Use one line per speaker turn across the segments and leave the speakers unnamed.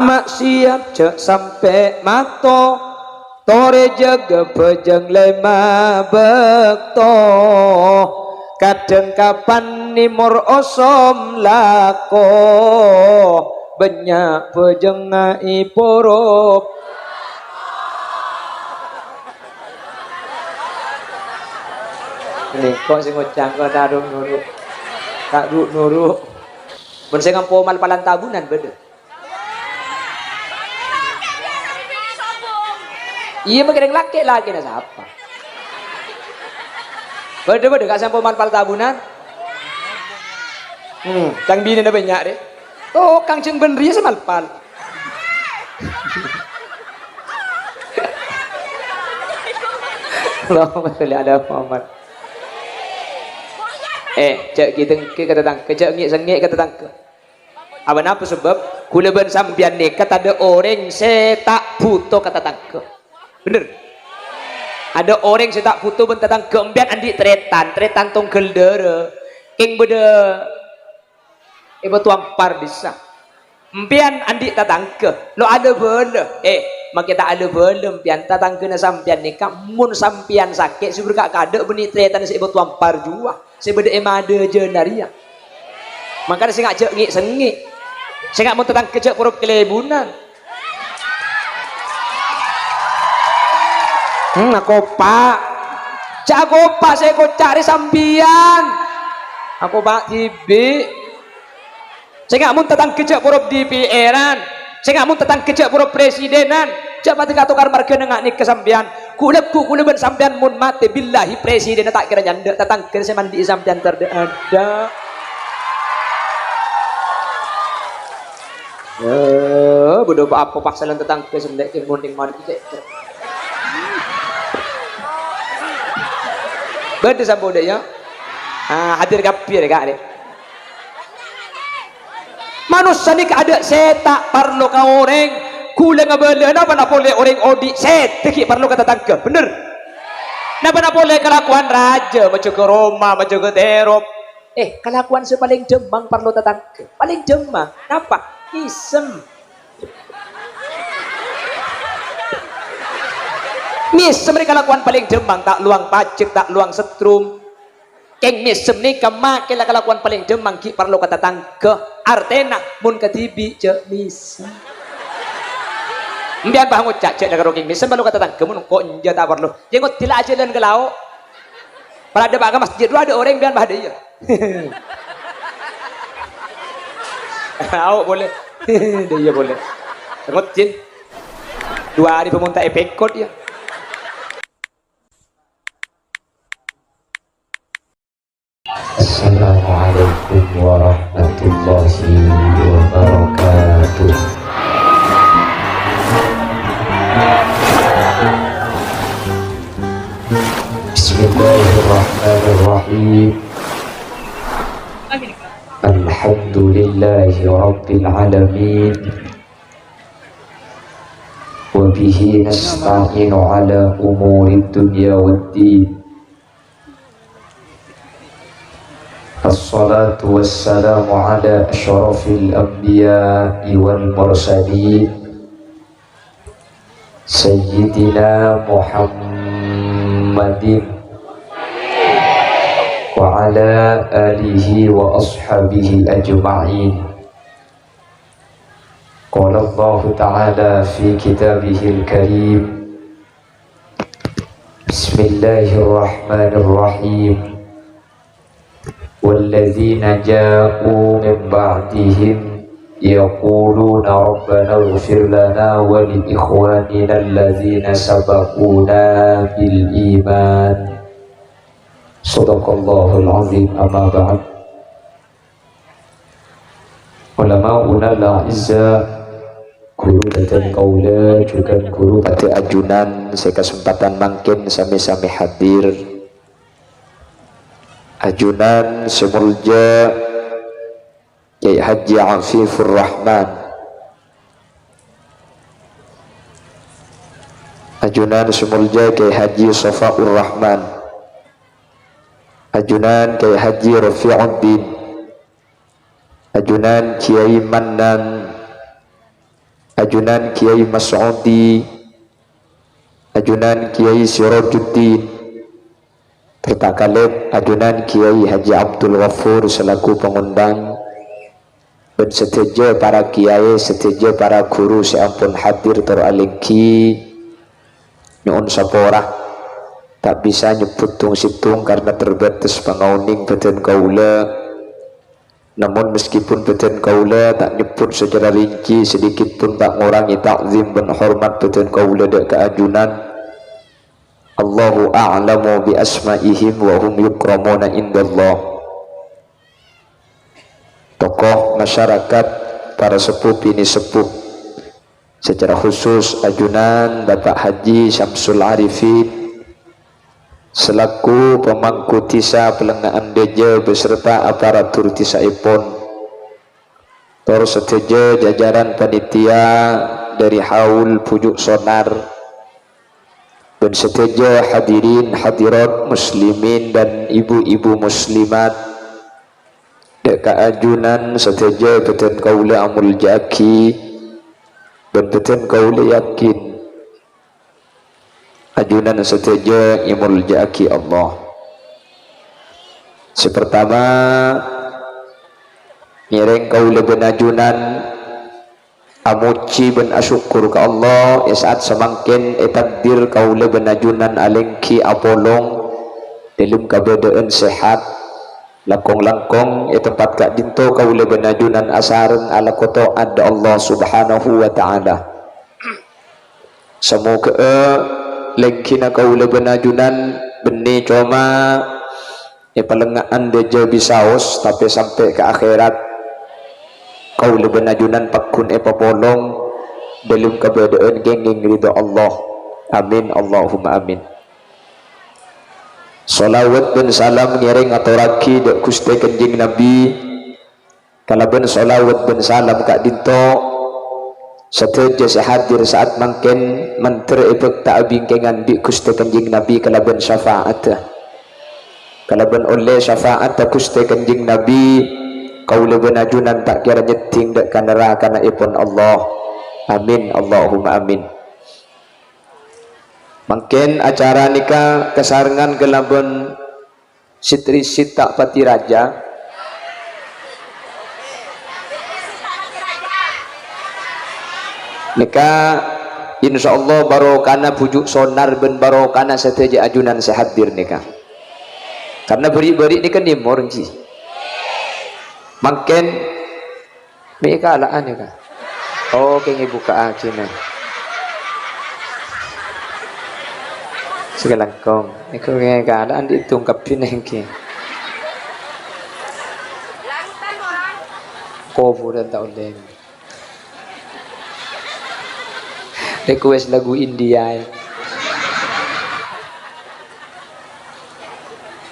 maksiat cek sampai mato tore jaga pejang lema bekto kadang kapan nimor osom lako banyak pejang ngai porop ini kok sing ngocang kok darung nuruk tak nuruk mun sing ngampo mal palan tabunan beda. Iya makin laki na siapa? Beda gak sampai manpal tabunan. Cang bini na banyak deh. Oh kang ceng benri ya semalpal. Allahumma sholli ala Muhammad. Cek kita kata tangke, cek ngik kata tangke. Apa napa sebab? Kula ben sampeyan nekat ada orang saya tak butuh kata tangke. Bener. Ada orang yang tak butuh tentang keembian andi tretan tong geldere king beda ibu tuang par bisa empian andi tatang ke lo ada bela maka tak ada bela empian tatang ke na sampian ni kamun sampian sakit si berkak kada beni tretan si ibu tuang par jua si beda emade jenaria makanya si ngajak ngik sengik si ngak mau tatang kejak purup kelebunan. Aku pak jago pak saya kau cari sambian aku pak tibi saya nggak mau tentang kejak purup DPR-an saya nggak mau tentang kejak purup presidenan jangan mati katukar marga nengak nih kesambian kuleku kuleban sambian mun mati billahi presiden tak kira nyanda tentang kira saya mandi sambian terada bodoh apa paksalan tentang kesendek munding mandi beda sama bodanya hadir kapir kak deh manusia ni ada setak perlu kau orang kule ngabela napa nak boleh orang odi setak perlu kata tangke bener napa nak boleh kelakuan raja macam ke Roma macam ke Terop kelakuan sepaling demang perlu tangke paling demang napa isem mereka lakukan paling demang tak luang pacek tak luang setrum keng misem ni kemak kela kelakuan paling demang ki perlu kata tangke artena mun ketibi cek misem mbian bah ngucak cek negara keng misem perlu kata tangke mun kok nja tak perlu jengot tila aja dan gelau pada bak masjid dua ada orang mbian bah dia tahu boleh dia boleh jengot jin 2 hari pemunta epekot ya.
Assalamualaikum warahmatullahi wabarakatuh. Bismillahirrahmanirrahim. Alhamdulillahi rabbil alamin. Wa bihi nasta'inu ala umuri dunya waddin. Assalatu wassalamu ala asyrafil anbiya'i wal mursalin Sayyidina Muhammadin wa ala alihi wa ashabihi ajma'in. Qala Allah ta'ala fi kitabihil karim Bismillahirrahmanirrahim والذين جاءوا من بعدهم يقولون ربنا اغفر لنا ولإخواننا الذين سبقونا بالإيمان صدق الله العظيم. أما بعد علماؤنا الأعزاء guru dan kaula juga guru pada ajunan saya kesempatan mangkin sami-sami hadir ajunan semulja Kiai Haji Afifur Rahman, ajunan semulja Kiai Haji Safaur Rahman, ajunan Kiai Haji Rafi'uddin, ajunan Kiai Mannan, ajunan Kiai Mas'udi, ajunan Kiai Sirajuddin, tertakalib ajunan Kiai Haji Abdul Ghafur selaku pengundang, dan setuju para kiai, setuju para guru seampun hadir teralingki nyuun saporah tak bisa nyebut tung situng karena terbatas pangauning beten kaula. Namun meskipun beten kaula tak nyebut secara rinci, sedikit pun tak ngurangi takzim dan hormat beten kaula dek keajunan. Allahu a'lamu bi asma'ihim wa hum yukramuna indallah. Tokoh masyarakat, para sepuh bini sepuh, secara khusus ajunan Bapak Haji Syamsul Arifin selaku pemangku tisa pelengahan deje beserta aparatur tisa ipon, tor seteje jajaran panitia dari haul pujuk sonar, dan seteje hadirin hadirat muslimin dan ibu-ibu muslimat deka ajunan seteje beten kaula amul jaki dan beten kaula yakin ajunan seteje imul jaki Allah. Sepertama nyereng kaula benajunan amuci ben asyukur ke Allah saat semangkin takdir kaula benajunan alengki apolong dalam keadaan sehat langkong-langkong tempat kak dinto kaula benajunan asareng ala koto ada Allah subhanahu wa ta'ala. Semoga lengkina kaula benajunan benih coma palengaan deja bisaos tapi sampai ke akhirat kaula benajunan pakun papolong dalam keadaan genging ridho Allah. Amin Allahumma amin. Salawat dan salam ngiring aturaki dek Gusti Kanjeng Nabi, kalaban salawat dan salam kak dinto seteja sehadir saat mangken menteri ibek tak bingkengan di Gusti Kanjeng Nabi kalaban syafaat, kalaban oleh syafaat Gusti Kanjeng Nabi kaula benajunan tak kira nyeting dek kanera kana ipun Allah. Amin Allahumma amin. Mungkin acara nikah kesarengan kelaban Sitri Sita Pati Raja nikah insyaallah barokana pujuk sonar ben barokana seteja ajunan sehadir nikah karena beri-beri nikah nimor ji mungkin mereka alaan nikah oh kengi buka akina segalangkong iku nga keadaan ditungkapin engki kovo dan tauleng request lagu India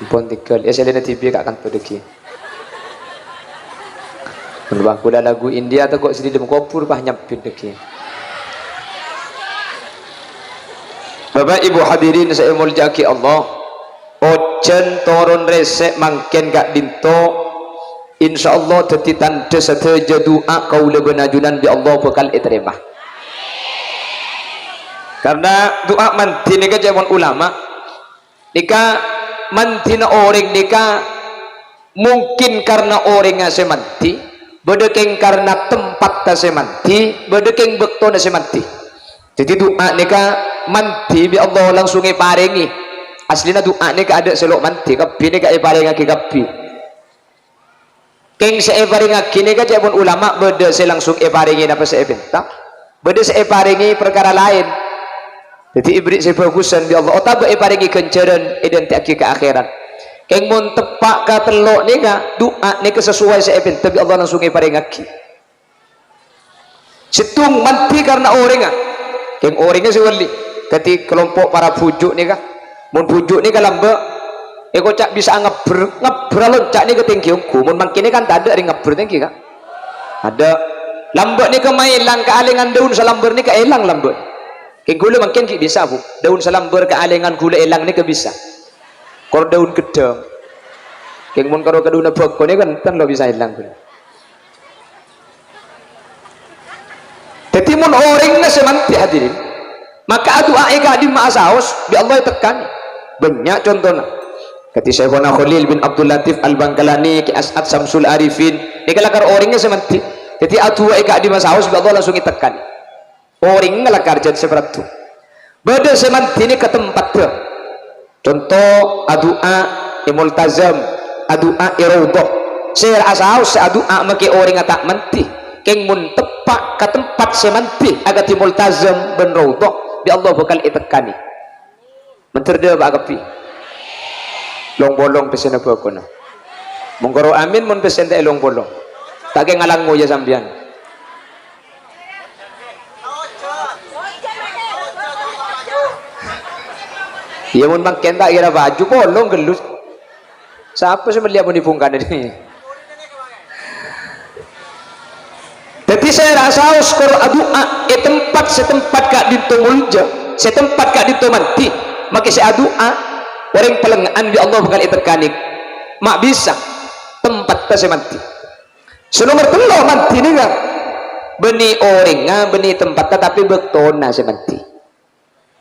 pontikel ya selena TV kak kan pedeki menubah kuda lagu India atau kok sedih dem kopur pah nyapin deki. Bapak Ibu hadirin saya muljaki Allah, ojen turun resek mangken gak dinto insyaallah dadi tanda seteja doa kaula benajunan bi Allah bakal diterima. Karena doa manti nika jaman ulama nika mantina orang nika mungkin karena orang ngase manti bedekeng karena tempat tase manti bedekeng bekto nase manti. Jadi doa nika manti bi Allah langsung iparingi. Aslina doa nika ada selok manti kapi nika iparingake kapi. Keng se iparingake nika jaman ulama beda se langsung iparingi napa se benta. Beda se iparingi perkara lain. Jadi ibrit se bagusan bi Allah otak iparingi kenceran identik ke akhirat. Keng mun tepak ka telok nika doa nika sesuai se benta bi Allah langsung iparingake. Situng manti karena orang keng orangnya si wali kati kelompok para pujuk ni kah mun pujuk ni kalamba kocak bisa ngeber loncak ni ketinggiungku mun mangkin ni kan tak ada ring ngeber tinggi kah ada lambak ni kemailang kealengan daun salamber ni keelang lambak keng gula mangkin ki bisa bu daun salamber kealengan gula elang ni ke bisa kor daun gedang keng mun karo kaduna boko ni kan lo bisa elang gula. Jadi mun
mun orang na semanti hadirin maka doa ika di maasaos bi Allah tekan banyak contohnya kati Syekhona Khalil bin Abdul Latif Al-Bangkalani ki As'ad Samsul Arifin ni kalakar orangnya semanti jadi doa ika di maasaos bi Allah langsung itekan orang ngalakar jadi seperti itu beda semanti ni ke tempat tu contoh doa imultazam doa irodoh saya asaos doa maki orang tak menti keng mun tepak ke tempat semanti agar imultazam ben rodoh di Allah bakal itekani menterda pak kapi long bolong pesen apa kono mongkoro amin mun pesen tak long bolong tak ke ngalango ya sambian ya mun makin tak kira baju bolong gelus siapa sih melihat mun dipungkan ini jadi saya rasa uskor doa tempat setempat kak ditungulja setempat kak ditumanti maka saya doa orang pelengaan di Allah bakal itekani mak bisa tempat semanti senomor telo manti ni kan beni orang beni tempat tapi bektona semanti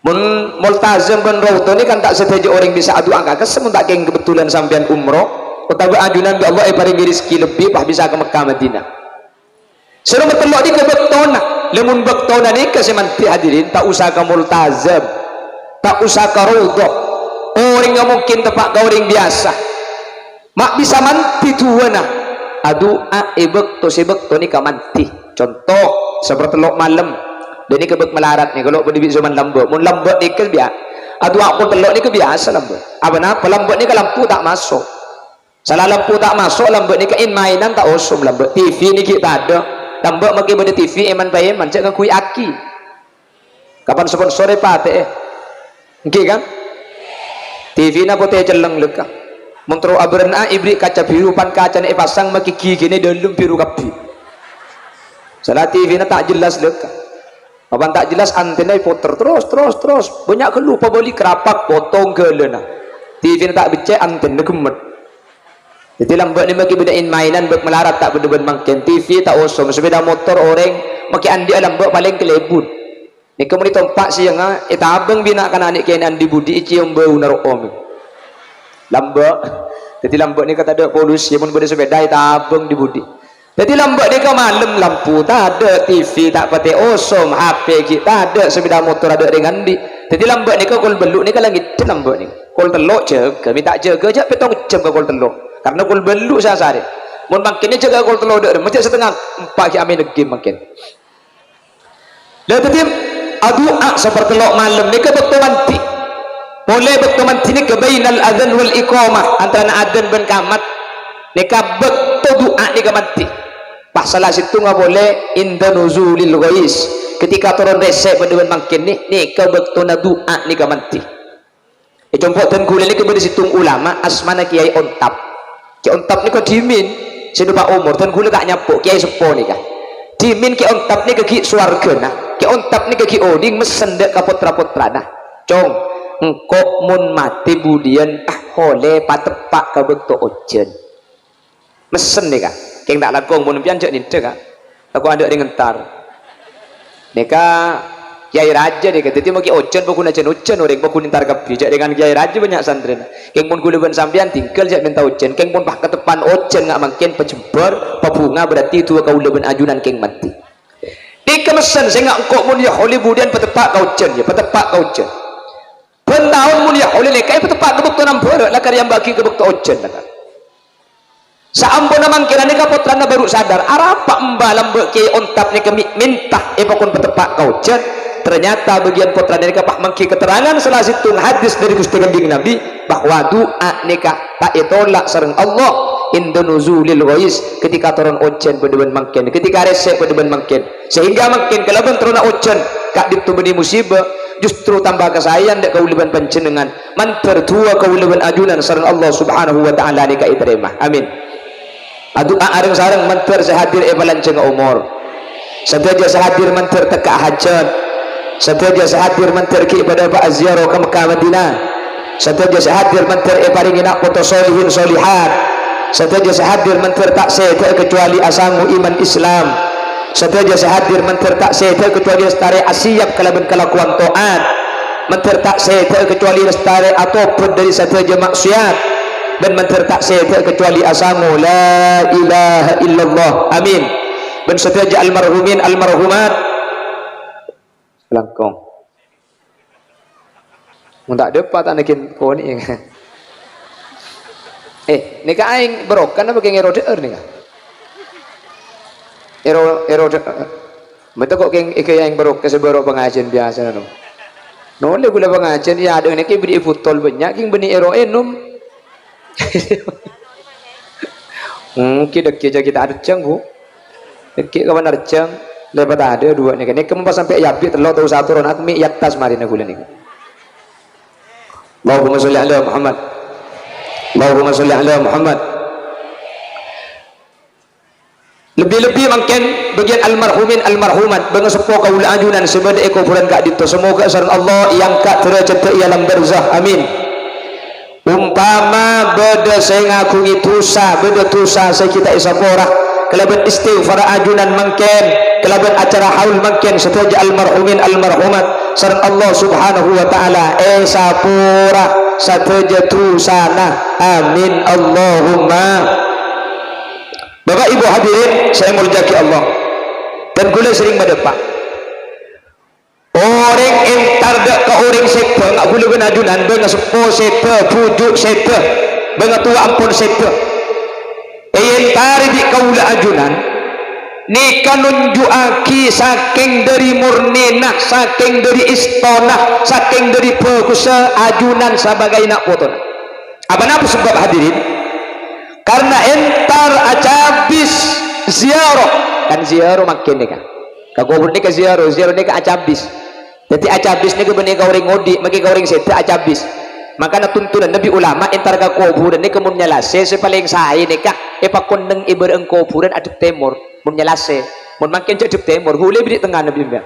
mun multazam ben rawto ni kan tak setuju orang bisa doa kakak semun tak keng kebetulan sampean umroh utawa ajunan di Allah paring rezeki lebih bah bisa ke Mekah Madinah suruh bertelok di kebektona lemun bektona ni kesemanti hadirin tak usah ke multazam tak usah ke rawto orang yang mungkin tepak ke orang biasa mak bisa manti tuwana doa ibekto sebekto ni ka manti contoh seperti telok malam dan ni kebek melarat ni kalau berdiri zaman lambat mun lambat ni ke biasa doa pun telok ni ke biasa lambat apa lambat ni ke lampu tak masuk salah lampu tak masuk lambat ni ke mainan tak osum lambat TV ni kita ada lambat maki pada TV eman payeman cak ngakui aki kapan sponsor pate okay kan TV na pote celeng leka montro abrana ibri kaca biru pan kaca ni pasang maki gigi ni dalam biru kapi salah TV na tak jelas leka kapan tak jelas antena puter terus banyak kelupa beli kerapak potong ke lena TV na tak becek antena gemet jadi lambat ni maki bedain mainan bek melarat tak beda mangken TV tak osong sepeda motor orang maki andi lambat paling kelebut ni kemudian tompak siang abang bina kan anik kena andi budi cium bau narok om lambat jadi lambat ni kata ada polusi mun beda sepeda abang di budi jadi lambat ni ke malam lampu tak ada TV tak pati osong HP kita ada sepeda motor ada dengan di jadi lambat ni ke kol beluk ni ke langit lambat ni kol telok jaga minta jaga je petong jam ke kol telok karena kul beluk saya sari mun makinnya jaga kul telur dak macam setengah 4 ki amin lagi makin lah tadi doa seperti telok malam ni ke betul manti boleh betul manti ni ke bainal adzan wal iqamah antara adzan ben kamat ni ka betul doa ni ke manti pas salah situ enggak boleh inda nuzulil ghais ketika turun resek bedewan makin ni ke betul doa ni ke manti contoh dan kuliah ni ke beda situng ulama asmana kiai ontap ki ontap ni ko dimin sedupa umur dan gula tak nyapuk kiai sepo ni kah dimin ki ontap ni ke ki swarga nah ki ontap ni ke ki oding mesen dek ka putra-putra nah cong engkau mun mati budian oleh patepak ka bentuk ojen mesen ni kah keng tak lakong mun pian cek ni dek kah aku ada dengan tar neka kiai raja dia kata maki ojen pokuna jen ojen orang pokun intar kapi jak dengan kiai raja banyak santren keng pun gula ban sampian tinggal jak minta ojen keng pun pak ketepan ojen ngak makin pejembar pebunga berarti itu kau leban ajunan keng mati di kemesan saya ngak kok mun ya holy budian petepak kau ojen ya petepak kau ojen pentahun mun ya holy lekai petepak kebuk tu nampur lah karya bagi kebuk tu ojen lah saambon namang kira ni kaputrana baru sadar arapa embalam kiai ontap ni kami minta pokun petepak kau ojen ternyata bagian putra nikah pak mangki keterangan salah situng hadis dari Gusti Kanjeng Nabi bahwa doa nikah tak itolak sareng Allah inda nuzulil ghais ketika turun ojen bedeban mangken ketika resek bedeban mangken sehingga mangken kalaban turun ojen kak ditubeni musibah justru tambah kesayangan dek kauliban panjenengan mantar tua kauliban ajunan sareng Allah subhanahu wa ta'ala nikah iterima amin doa areng sareng mantar sehadir balanceng umur sadaja sehadir mantar teka hajat sadaja sehadir mantar ki ibadah pak ziarah ke Mekah Madinah sadaja sehadir mantar paring nak foto solihin solihat sadaja sehadir mantar tak sehat kecuali asangu iman Islam
sateja sehadir mentertak sete kecuali lestari asyap kalaban kelakuan taat, mentertak sete kecuali lestari ataupun dari sateja maksiat, dan mentertak sete kecuali asamu la ilaha illallah. Amin. Dan sateja almarhumin almarhumat langkong mun tak dapat anakin kau ni nika aing berokan apa keng ero deer nika ero betul kok keng yang berok kesebero pengajian biasa no le gula pengajian ya ada nika beri futol banyak keng beni ero enum kita kita ada cenggu kita kawan ada ceng lepas ada dua nika mau sampai yabi telur terus satu ron akmi yatas mari nak gula nika. Allahumma sholli ala Muhammad. Allahumma sholli ala Muhammad. Lebih-lebih mungkin bagian almarhumin almarhumat bangga sepo kaula ajunan sebada eko bulan kak dito semoga sareng Allah yang kak derajat ia alam barzah. Amin. Umpama beda saya ngakungi tusa beda tusa saya kita isapora kelaban istighfar ajunan mungkin kelaban acara haul mungkin setaja almarhumin almarhumat sareng Allah subhanahu wa ta'ala sapura sataja tusana. Amin Allahumma. Bapak ibu hadirin saya muljaki Allah dan gula sering mendepak orang entar dak ke orang sekte ngak gula benajunan benga sepo sekte pujuk sekte benga tua ampun sekte entar di kaula ajunan nika nunjuaki saking dari murnina saking dari istonah saking dari pekusa ajunan sebagai nak potona apa napa sebab hadirin karena entar acabis ziarah kan ziarah makin nika kagobur nika ziarah nika acabis jadi acabis nika benih kauring ngodi maki kauring sete acabis maka tuntunan Nabi ulama entar ka kuburan nika mun nyalase sepaling sae nika epakondeng iber engko kuburan adep timur mun nyalase mun makin adep timur hule di tengah Nabi mbak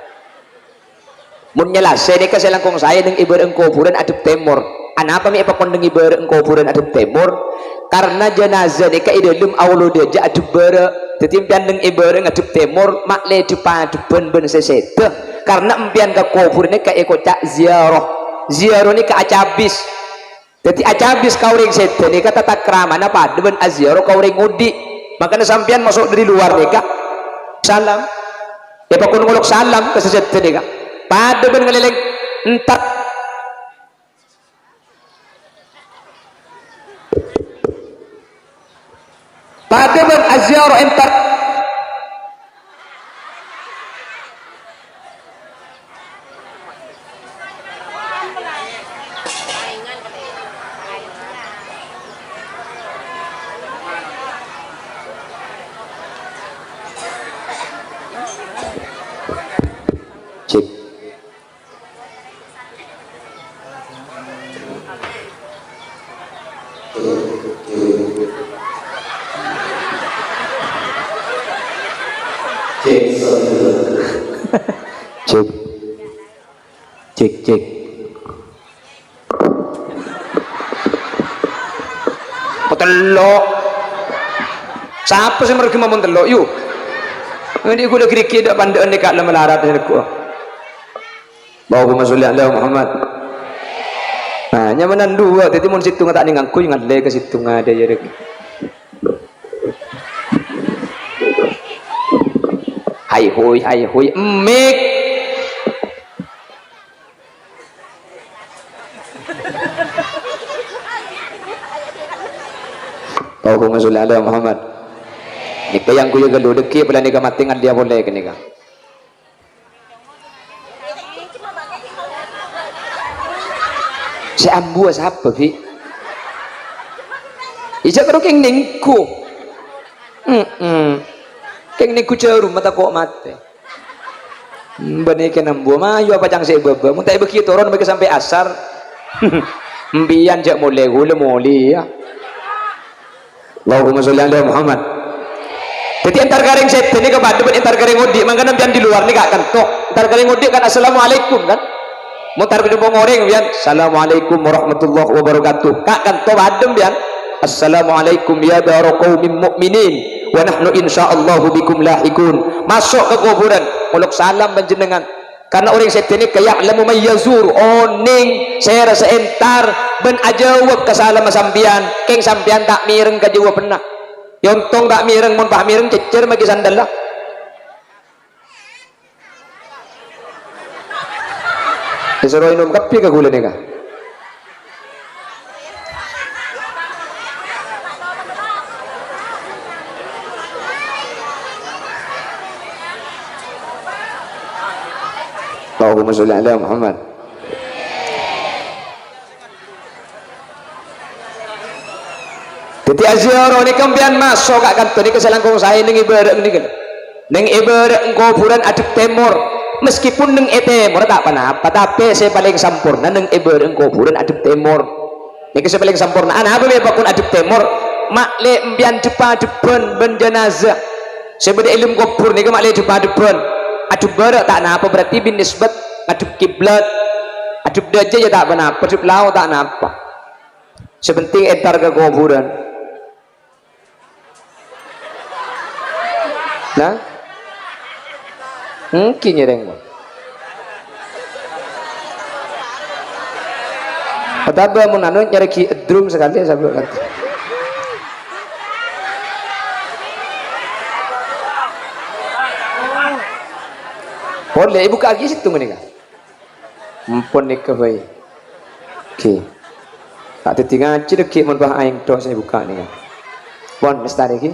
mun nyalase nika selangkong sae neng iber engko kuburan adep timur anapa mi epakondeng iber engko kuburan adep timur karena jenazah nika idulum aulude ja adep bere tetimpian neng iber ngadep timur makle depan depan ben sesete karena empian ka kuburan nika eko cak ziarah nika acabis jadi acabis kauring sete nika tata krama napa deban aziarah kauring ngudi makanya sampian masuk dari luar nika salam ya pakun ngolok salam ke sete nika pada ben ngeleleng entak pada ben aziarah entak cek cek telok siapa sih mereka mau telok yuk ini aku udah kira-kira dak pandaan dekat lama larat aku Allahumma sholli ala Muhammad. Nah nyamanan dua jadi mun situ tak ningangku ingat le ke situ ngada ya rek hai hoi emik Allahumma sholli ala Muhammad. Nika yang kuya galu deki pala nika matingan dia boleh ke nika. Si ambu siapa fi? Ija karo keng ningku. Keng ningku ceru mata kok mate. Bani ke nambu mah yo apa cang se baba. Mun tak begitu orang bagi sampai asar. Mbian jak mulai gula muli ya. Allahumma sholli ala Muhammad. Jadi antar garing sete ni kepada antar garing ngodi, mangga nampian di luar ni gak kantok. Antar garing ngodi kan assalamualaikum kan. Mutar ke depan orang bian assalamualaikum warahmatullahi wabarakatuh. Kak kantok adem bian assalamualaikum ya dara qaumin mukminin
wa nahnu insyaallahu bikum lahikun. Masuk ke kuburan muluk salam panjenengan karena orang setan ini kayak lamu mayazur oning saya rasa entar ben ajawab ke salam sampian keng sampian tak mireng ka jawab pernah yontong tak mireng mun pah mireng cecer magi sandal lah disuruh minum kopi ke gula nih kah Allahumma sholli ala Muhammad. Jadi aziarah ni kampian masuk kat kantor ni keselangkung saya ning ibarat ni kan. Ning ibarat kuburan aduk temor. Meskipun ning temor tak apa-apa tapi saya paling sempurna ning ibarat kuburan aduk temor. Ni saya paling sempurna. Ana boleh bakun aduk temor. Mak le embian depan depan ben jenazah. Saya beda ilmu kubur ni ke mak le depan depan. Adub barak tak napa berarti bin nisbat adub kiblat adub daja ya tak napa adub lau tak napa sepenting entar ke kuburan nah mungkin ya deng pataba mun anu nyari ki drum sekali sabuk kata boleh buka lagi situ menikah mumpun nikah baik oke tak tertinggal cedek mun bah aing tok saya buka ni kan pon lestari ki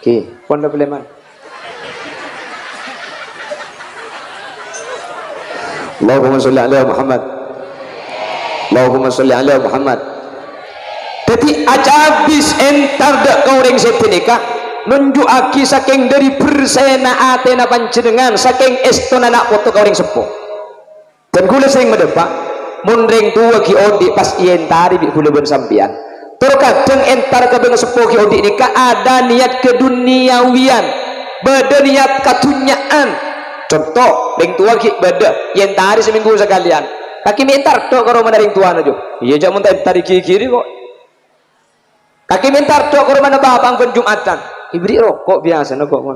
oke pon dah boleh man Allahumma sholli ala Muhammad Allahumma sholli ala Muhammad jadi acabis entar dak kau ring setenikah nunjuk aki saking dari bersena atena panjenengan saking estona nak foto kauring sepuh dan gula sering mendepak munring tua ki odi pas ientari bi gula ben sampian terkadang entar ke beng sepuh ki odi ni ka ada niat keduniawian beda niat katunyaan contoh ring tua ki beda ientari seminggu sekalian kaki mentar tok karo mana ring tua aja iya jak mun tari kiri kok kaki mentar tok karo mana bapak pun jumatan ibri rokok biasa no kok mon.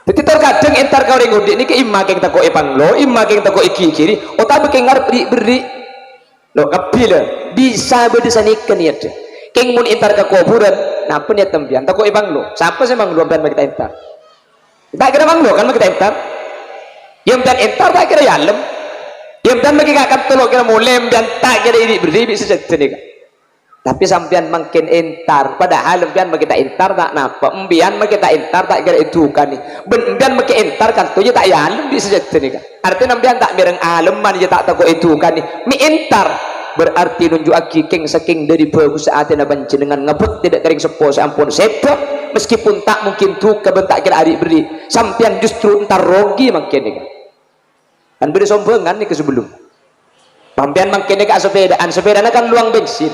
Jadi terkadang entar kau ring udik ni ke imma keng takok ipanglo, imma keng takok iki kiri, otak keng ngarep beri. Lo kapila bisa berdesa nikan niat. Keng mun entar ke kuburan, napa niat tembian takok ipanglo. Siapa sih manglo dan kita entar? Tak kira manglo kan kita entar. Yang dan entar tak kira yalem. Yang dan bagi kakak tolok kira mulem dan tak kira ini beri bisa jadi. Tapi sampian makin entar padahal sampian kita entar tak napa embian kita entar tak kira itu kan ni embian makin entar kan tu je tak ya alam bisa jadi kan artinya embian tak mireng aleman je tak tahu itu kan ni mi entar berarti nunjuk aki keng saking dari bagus saatnya panjenengan ngebut tidak kering sepo sampun sepo meskipun tak mungkin tu kebentak kira adik beri sampian justru entar rogi makin ni kan beri sombongan ni ke sebelum sampian makin ni ke sepedaan kan luang bensin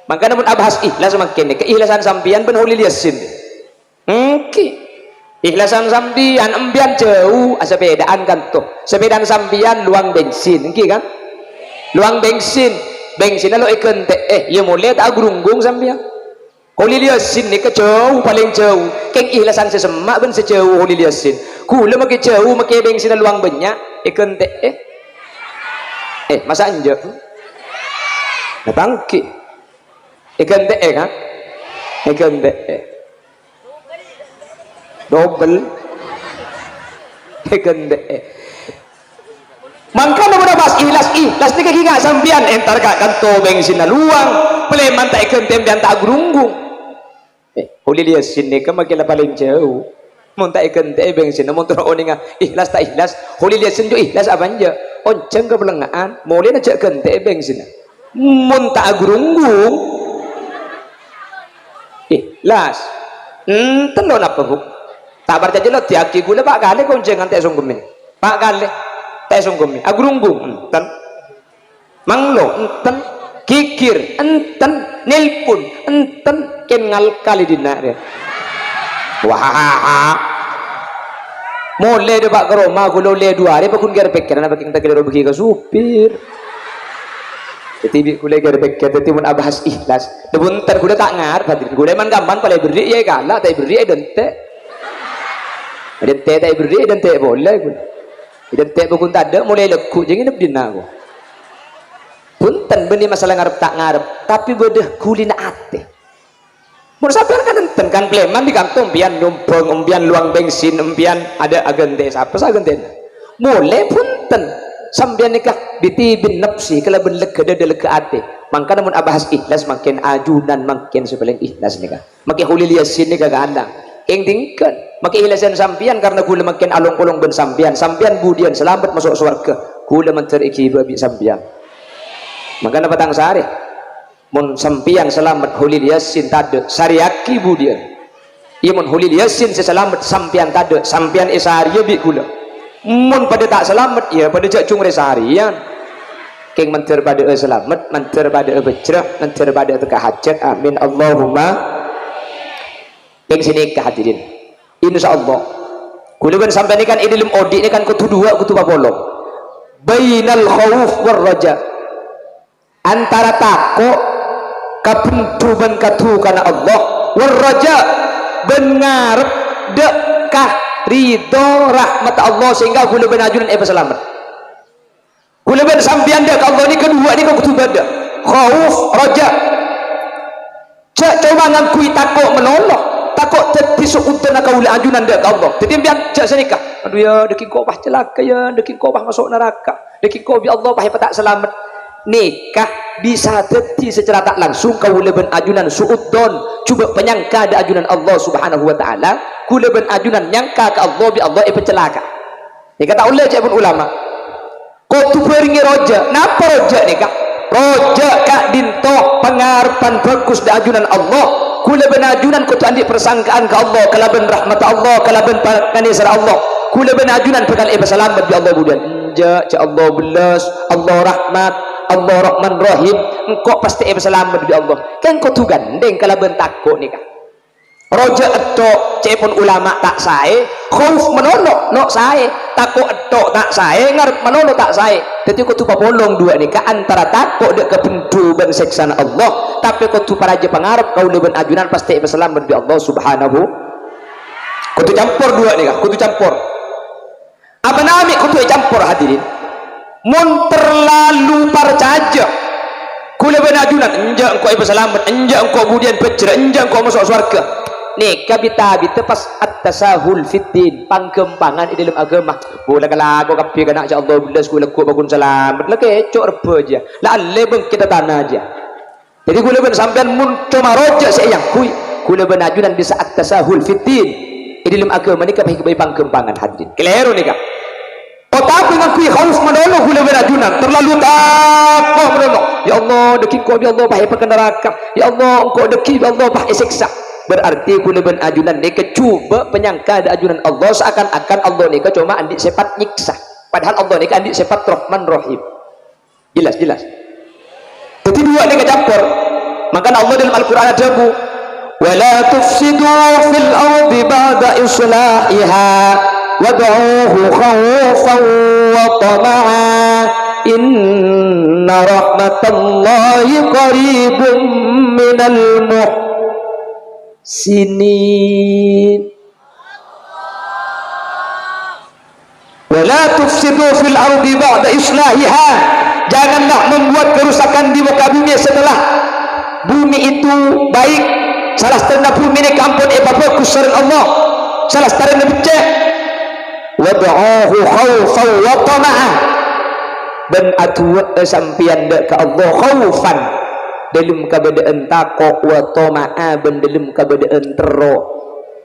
maka namun abahas ikhlas makin keikhlasan sampian ben huli liasin ikhlasan sampian embian jauh sepedaan kan tuh sepedaan sampian luang bensin kan luang bensin lo ikan ya mulai tak gerunggung sampian huli liasin ni kejauh paling jauh keng ikhlasan sesemak ben sejauh huli liasin kula makin jauh makin bensin luang banyak ikan masa anjak natangki ikan teh kan ikan teh double ikan teh mangka na muna bas ikhlas ni kaki nga sampian entar ka kanto bensin na luang peleman ta ikan teh dan tak gerunggung huli lihat sini ka magkila paling jauh munta ikan teh bensin na munta oni nga ikhlas ta ikhlas huli lihat sini ikhlas abanja onceng ka pelengaan mulai na cek ikan teh bensin na munta gerunggung las telo na pabuk tabar jaje lo tiaki gula pak gale konjengan teh sunggum ini pak gale teh sunggum ini agrunggung enten manglo enten kikir enten nelpon enten kenal kali dina dia wah mulai de pak keroma gulo le dua hari pakun gar pikiran apa kita kira bagi ke supir Jadi kule gara beker tadi mun abahas ikhlas. Debunten kule tak ngarep hadirin. Kule man gampang pale beri ya galak tak beri dente. Dente tak beri dente boleh kule. Dente pun tak ada mulai leku jangan nak dina aku. Punten benih masalah ngarep tak ngarep tapi bedah kuli nak ate. Mun sampean kan enten kan pleman di kantung pian numpang umpian luang bensin umpian ada agente siapa sagenten. Mulai punten sambian nikah bitibin nafsi kalau benlek ada lega ate maka namun abahas ikhlas makin ajunan makin sebeling ikhlas nikah makin hulil yasin nikah ganda ing tingkan makin ikhlasan sampian karena kula makin alung-ulung ben sampian budian selamat masuk surga kula menteriki babi sampian maka petang sehari mun sampian selamat hulil yasin tade sariaki budian iya mun hulil yasin selamat sampian tade sampian isari bi kula mun pada tak selamat ya pada jak cung resarian keng mentir pada selamat mentir pada becrah mentir pada teka hajat amin Allahumma keng sini ke hadirin insyaallah kula ben sampai ni kan idilum odi ni kan kutu dua kutu papolong bainal khauf war raja antara takut kapentuban katu kana Allah war raja ben ngarep dekah ridho rahmat Allah sehingga kula ben ajunan selamat kula ben sampian dak Allah ni kedua ni kau kutubah dak khauf raja cak coba ngakui takut menolong takut tertisuk utana kaula ajunan dak Allah jadi biar cak senikah aduh ya deki kau bah celaka ya deki kau bah masuk neraka deki kau bi Allah bah tak selamat nikah bisa terti secara tak langsung kaula ben ajunan suudon cuba penyangka ada ajunan Allah subhanahu wa ta'ala kula ben ajunan nyangka ke Allah bi Allah pencelaka ni kata ulama kau tu peringi roja napa roja ni kak roja kak dinto pengarepan bagus di ajunan Allah kula ben ajunan kau tu andi persangkaan ke Allah kala ben rahmat Allah kala ben panisar Allah kula ben ajunan pegal selamat bi Allah budan ja Allah belas Allah rahmat Allah Rahman Rahim engkau pasti selamat di Allah kan kau tu gandeng kalau bentakku ni kan roja etok cepun ulama tak sae khauf menolong nok sae takut etok tak sae ngarep menolong tak sae jadi kau tu papolong dua ni kan antara takut dek kebendu ben seksana Allah tapi kau tu para je pengarep kau leben ajunan pasti selamat di Allah subhanahu kau tu campur dua ni kan kau tu campur apa nami kau tu campur hadirin mun terlalu percaya kula ben ajunan enjak engkau selamat enjak engkau kemudian pecera enjak engkau masuk surga nih kabita pas at-tasahul fiddin panggempangan di dalam agama boleh kalau aku kapi kena insya Allah bila sekolah ku bangun selamat lah kecok reba aja lah lebeng kita tanah aja jadi kula ben sampean mun cuma rojak saya yang kula ben ajunan bisa at-tasahul fiddin di dalam agama ni kabeh panggempangan hadirin keliru nih kak oh tapi ngakui khauf menolong kula berajunan terlalu takut menolong ya Allah deki kau ya Allah bahaya pakai neraka ya Allah engkau deki ya Allah bahaya siksa berarti kula berajunan ni kecuba penyangka ada ajunan Allah seakan-akan Allah ni cuma andi sifat nyiksa padahal Allah ni andi sifat Rahman Rahim jelas jadi dua ni kecampur maka Allah dalam Al-Quran ada bu wala tufsidu fil ardi ba'da islahiha wad'uhu khawfan wa tama'an inna rahmatallahi qaribun minal muhsinin wala tufsidu fil ardi ba'da islahiha janganlah membuat kerusakan di muka bumi setelah bumi itu baik salah setengah bumi ini kampung bagus sareng Allah salah setengah becek wad'uhu khawfan wa tama'an dan atuwa sampian dak ke Allah khaufan dalam keadaan takut wa tama'a ben dalam keadaan tero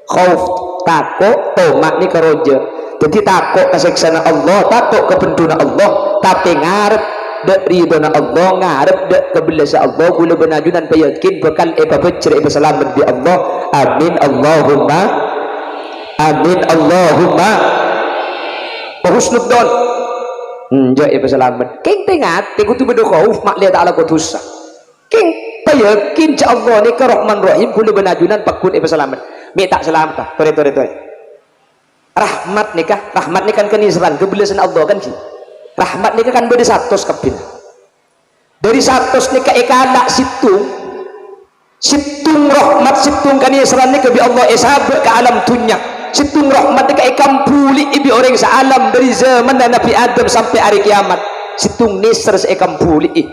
khauf takut tamak ni keroja jadi takut keseksana Allah takut kependuna Allah tapi ngarep dak ridona Allah ngarep dak kebelasa Allah kula benajunan yakin bakal becre selamat di Allah amin Allahumma husnudzon enjak selamat keng tengat teku tu bedo khauf mak lihat ala kutusa keng yakin ja Allah ni ka Rahman Rahim kula benajunan pakun selamat mi tak selamat tah tore rahmat ni kan kenisran kebelasan Allah kan ki rahmat ni kan beda 100 kabin dari satu nika ikala situng rahmat situng kani seran nika bi Allah isab ke alam dunya situng rahmat nika ikam puli ibi orang sealam dari zaman Nabi Adam sampai hari kiamat situng nisr seikam puli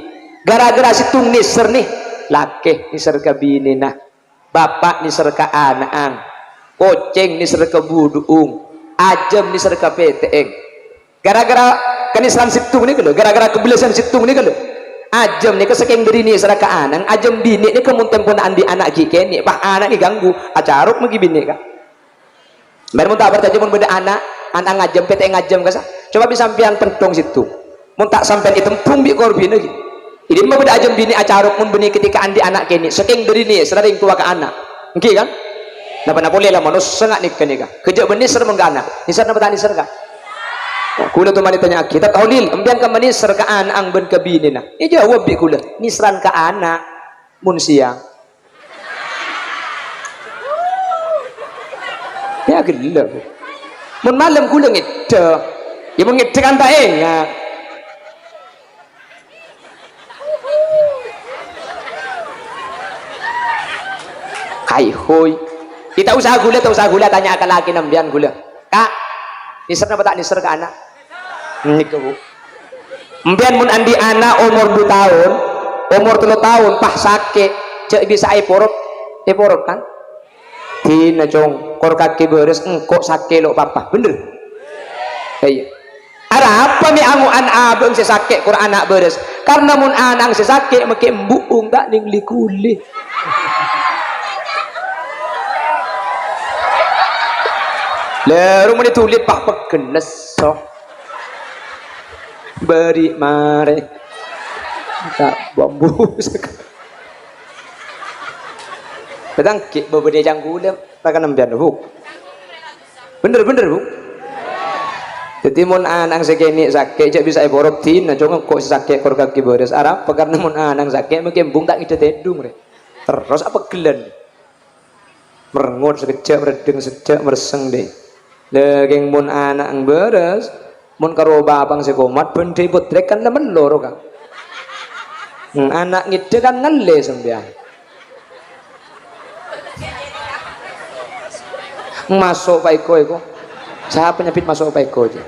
gara-gara situng nisr nih laki nisr ke bini nah bapak nisr ke anak koceng nisr ke buduung ajem nisr ke PTN gara-gara kanisran situng nih kalau gara-gara kebilasan situng nih kalau ajem nih kesekeng dari nih seraka anang ajem bini nih kemunteng pun andi anak gike nih pak anak nih ganggu acaruk magi bini kak biar mun tak bertaja mun beda anak ngajem PT ngajem kasa coba bisa sampean pentong situ mun tak sampean itempung bi korbi lagi ini mah beda ajem bini acaruk mun beni ketika andi anak kene sekeng dari nih sering tua ke anak oke kan napa boleh lah manus sengak nih kene kak kerja benih ser mun anak nisar napa tani ser kak kula tu mani tanya kita tahu lil embian ka manisr ka anak ben ka bini na jawab bi kula nisran ka anak mun siang ya gila mun malam kula ngide ya mun ngide kan tak enak hai hoi kita usaha gula tanya ke laki nambian gula kak nisr apa tak nisr ke anak niku mbian mun andi anak umur 2 tahun umur 3 tahun pah sakit cek bisa porot kan dina cong kor kaki beres engkok sakit lo papa bener iya ada apa nih angu an abeng si sakit kur anak beres karena mun anang si sakit make embuung tak ning likuli le rumah ditulis pak pegenes sok beri mare tak bambu petang ki bebede janggule takkan nembian bu bener bu jadi mun anang segini sakit cek bisa iborok tin nah jangan kok sakit kor kaki beres arab karena mun anang sakit mungkin bung tak ide tedung re terus apa gelen merengut sekejap meredeng sekejap mereseng deh legeng mun anak beres mun karo babang sekomat ben diputrek kan nemen loro kan anak ngide kan ngele sampean masuk Pak Iko itu saya penyebit masuk Pak Iko aja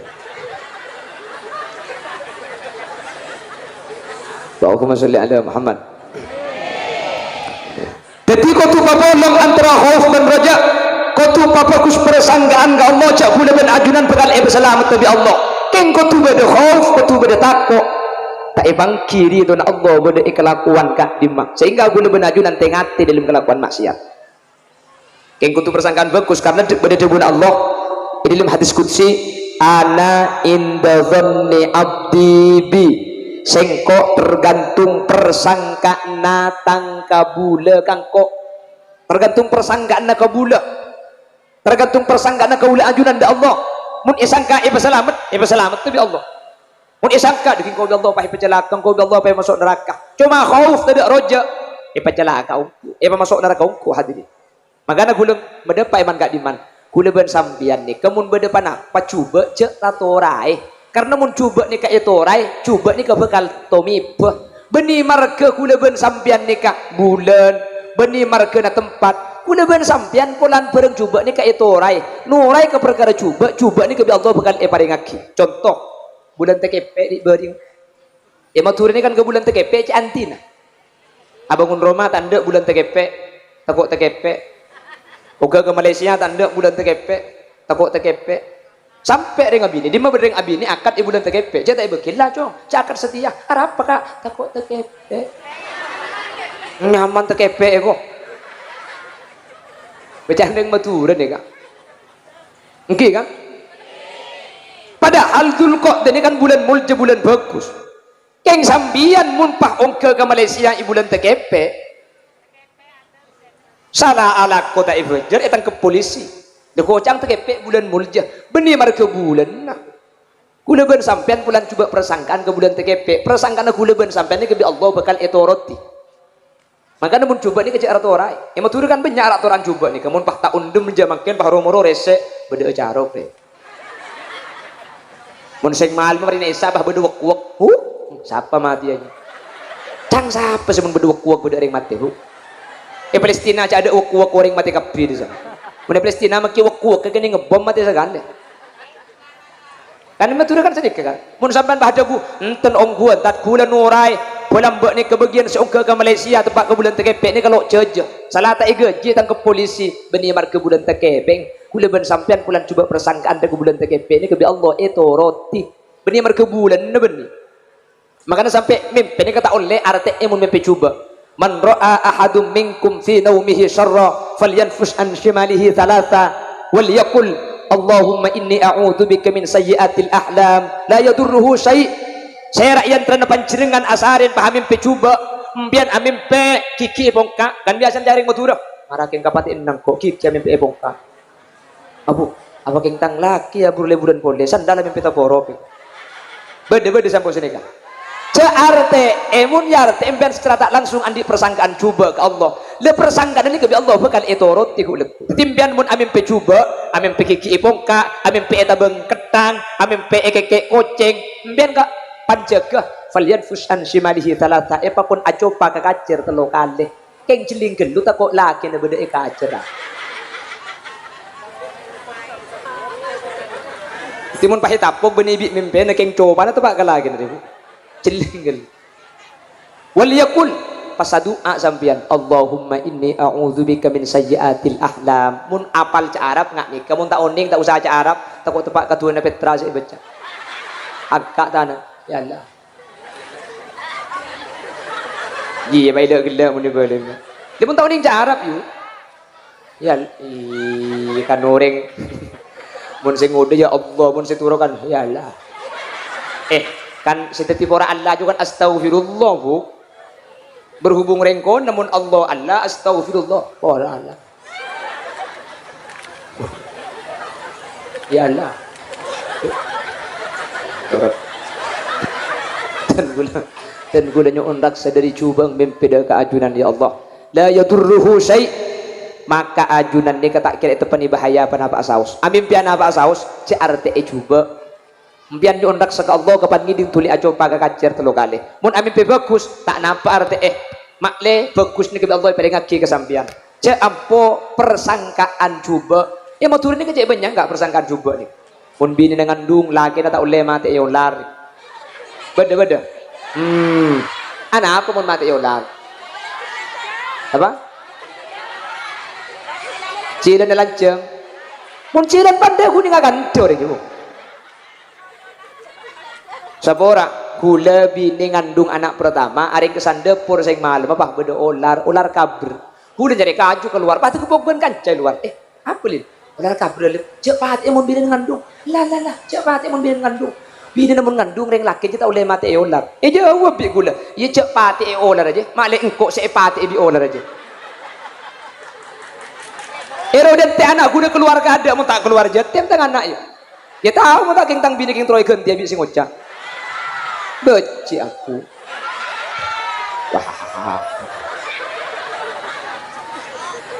Allahumma sholli ala Muhammad jadi kau tu pabolong antara khauf dan raja kau tu papakus persanggaan ke Allah cak gula ben ajunan bekal selamat tabi Allah keng kau tu beda khauf kau tu beda takut tak ibang kiri tu nak Allah beda kelakuan kak dimak sehingga gula ben ajunan tengati dalam kelakuan maksiat keng kau tu persangkaan bagus karena beda debun Allah dalam hadis qudsi ana inda dhanni abdi bi sengko tergantung persangka natang kabula kangko tergantung persangka na kabula tergantung persangka na kabula ajunan da Allah mun isangka iba selamat tapi Allah mun isangka dengan kau Allah pahi pecelaka kau Allah pahi masuk neraka cuma khauf tidak roja iba celaka iba masuk neraka ungku hadirin makanya gula medepa iman gak diman gula ben sambian nih kemun bedepan apa coba cek ratorai karena mun coba nih kak etorai coba nih bekal tomibah beni marga gula ben sambian nih kak bulan beni marga na tempat kuda ben sampian polan bareng coba nih kayak torai nurai ke perkara coba nih ke Allah bakal paring aki contoh bulan TKP di bering matur ini kan ke bulan TKP antina abangun Roma tanda bulan TKP takut TKP oga ke Malaysia tanda bulan TKP takut TKP sampai dengan abini di mah berdeng abini akad di bulan TKP jadi ibu kila cong akad setia apa kak takut TKP nyaman TKP kok bercandang maturan ya kak oke kan padahal dulu kok ini kan bulan mulja bulan bagus keng sambian mumpah ongke ke Malaysia i bulan TKP salah ala kota Ifajar etang ke polisi dekocang TKP bulan mulja benih marga bulan nah kula ben sampean bulan coba persangkaan ke bulan TKP persangkaan kula ben sampean ini ke Allah bakal etoroti makanya mun coba nih kecek ratorai yang matur kan banyak ratoran coba nih kemun pah tak undem menjamakan pah romoro rese beda carok deh mun sing mal marina isa pah beda wek siapa mati aja Cang siapa sih mun berdua kuak beda ring mati hu. Palestina aja ada kuak ring mati kapi di sana. Mun Palestina maki kuak kene ngebom mati sagande. Kan matur kan sedikit kan. Mun sampean bah jago enten ongguan tat kula nurai pulang mbak ni ke bagian seungke ke Malaysia tempat ke bulan tekepek ni kalau ceja salah tak ega je tang ke polisi beni mar ke bulan tekepek kula ben sampean pulang cuba persangkaan ke bulan tekepek ni ke Allah itu roti beni mar ke bulan ni beni makanya sampai mimpi ni kata oleh arti mun mimpi cuba man ra'a ahadum minkum fi naumihi syarra falyanfus an shimalihi thalatha wal yaqul Allahumma inni a'udzubika min sayyiatil ahlam la yadurruhu syai' saya rakyat terana panjenengan asarin pahamin pe cuba mbian amin pe kiki bongka kan biasa jaring motura marakin kapati enang kok kiki amin pe bongka abu apa kentang laki ya burle bulan pole sandal amin pe taborok bede sampai sini kan CRT emun yarte embian secara tak langsung andi persangkaan cuba ke Allah le persangkaan ini ke Allah bakal etorot tiku lek timbian mun amin pe cuba amin pe kiki bongka amin pe etabeng ketang amin pe ekeke koceng embian ka panjaga falyan fusan shimalihi thalatha epapun acopa ka kacer telo kali keng jeling gelut kok laki na beda kacer timun pahit tapok beni bi mimpe na keng coba na tebak kalagi na jeling gelut wal yakul pasadua sampian Allahumma inni a'udzubika min sayyiatil ahlam mun apal ca Arab ngak nih kamu tak oning tak usah ca Arab takut tepak kadua na Petra saya baca agak tanah ya Allah iya baik dah gelap mun boleh dia pun tahu ning Arab you ya kan orang mun sing ngode ya Allah mun situro kan ya Allah kan seteti pora Allah juga kan astagfirullah bu berhubung rengkon namun Allah astagfirullah pora Allah ya Allah dan gula undak sadari cubang mempeda keajunan ya Allah la yadurruhu syai maka ajunan ni kata kira itu pani bahaya panapa asaus amin pian apa asaus CRT cuba pian undak saka Allah kapan ngiding tuli ajo paga kacer telu kali mun amin pe bagus tak napa RT makle bagus ni ke Allah paling ngaki kesampian ce ampo persangkaan cuba ya mau turun ni kecek banyak enggak persangkaan cuba ni mun bini dengan dung laki tak oleh mati ya ular beda anak apa mun mati ular apa cilan lanceng mun cilan pandai kuning akan cor gitu sapora kula bini ngandung anak pertama aring kesan depur sing malam apa beda ular kabur kula jadi kaju keluar pasti kepokben kancai luar apa lin ular kabur cepat mun bini ngandung lah cepat mun bini ngandung bini namun ngandung reng laki kita oleh mati ular jawab bi gula ya cek pati ular aja malek engkok saya pati bi ular aja dan teh anak guna keluar kada mau tak keluar aja tem teng anak ya tahu mau tak kentang bini keng troy ganti abi sing ngocak beci aku wah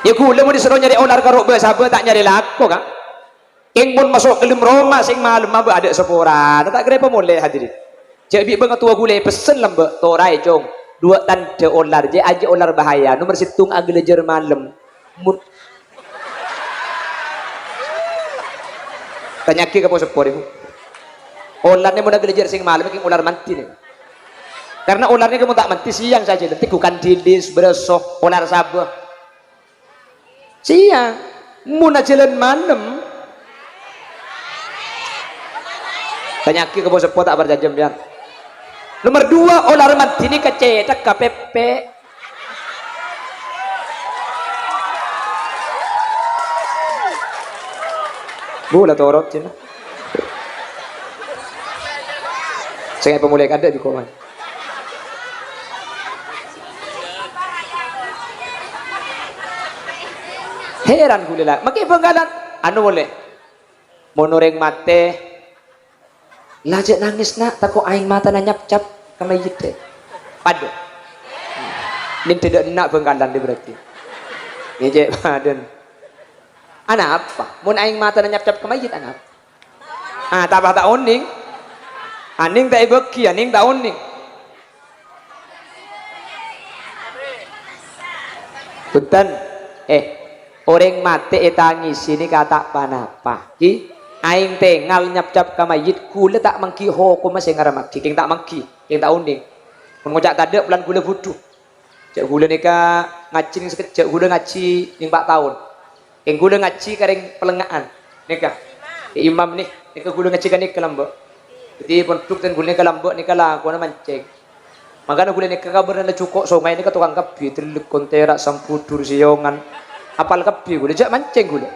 ya gula mau disuruh nyari ular karo sahabat tak nyari laku kan keng pun masuk ke dalam Roma sing malam apa ada sepora tak kira apa mulai hadirin jadi bang tua gule pesen lembek torai cong dua tanda ular je aja ular bahaya nomor situng agelejer malam tanya ke apa sepor itu ular ni mau agelejer sing malam keng ular mati nih karena ular ni kamu tak mati siang saja nanti bukan dilis beresok ular sabah siang mau jalan malam penyakit ke bawah tak berjam ya. Nomor 2 ular mati ini kecetak KPP. Bola torot cina. Saya pemulai kada di kawan. Heran gula, makai penggalan anu boleh. Monoreng mate lajak nangis nak takut aing mata na nyap-cap kama yite padu nin tidak nak bengkalan dia berarti ni je padan anak apa mun aing mata na nyap-cap kama yite anak tabah tak oning aning tak ibeki aning tak oning Punten orang mati tangis ini kata panapa ki aing tengal nyap-cap ka mayit kula tak mangki hukum masih ngaramaki king tak mangki king tak unding mengocak tade pelan kula butuh cek kula nika ngaji ning sekejap kula ngaji ning 4 tahun king kula ngaji kareng pelengaan nika imam nih nika kula ngaji kan nika lambok jadi pondok dan kula nika lambok nika lah kula mancing makanya kula nika kabar na cukup sungai nika tukang kapi teluk kontera sampudur siyongan apal kapi gula jak mancing gula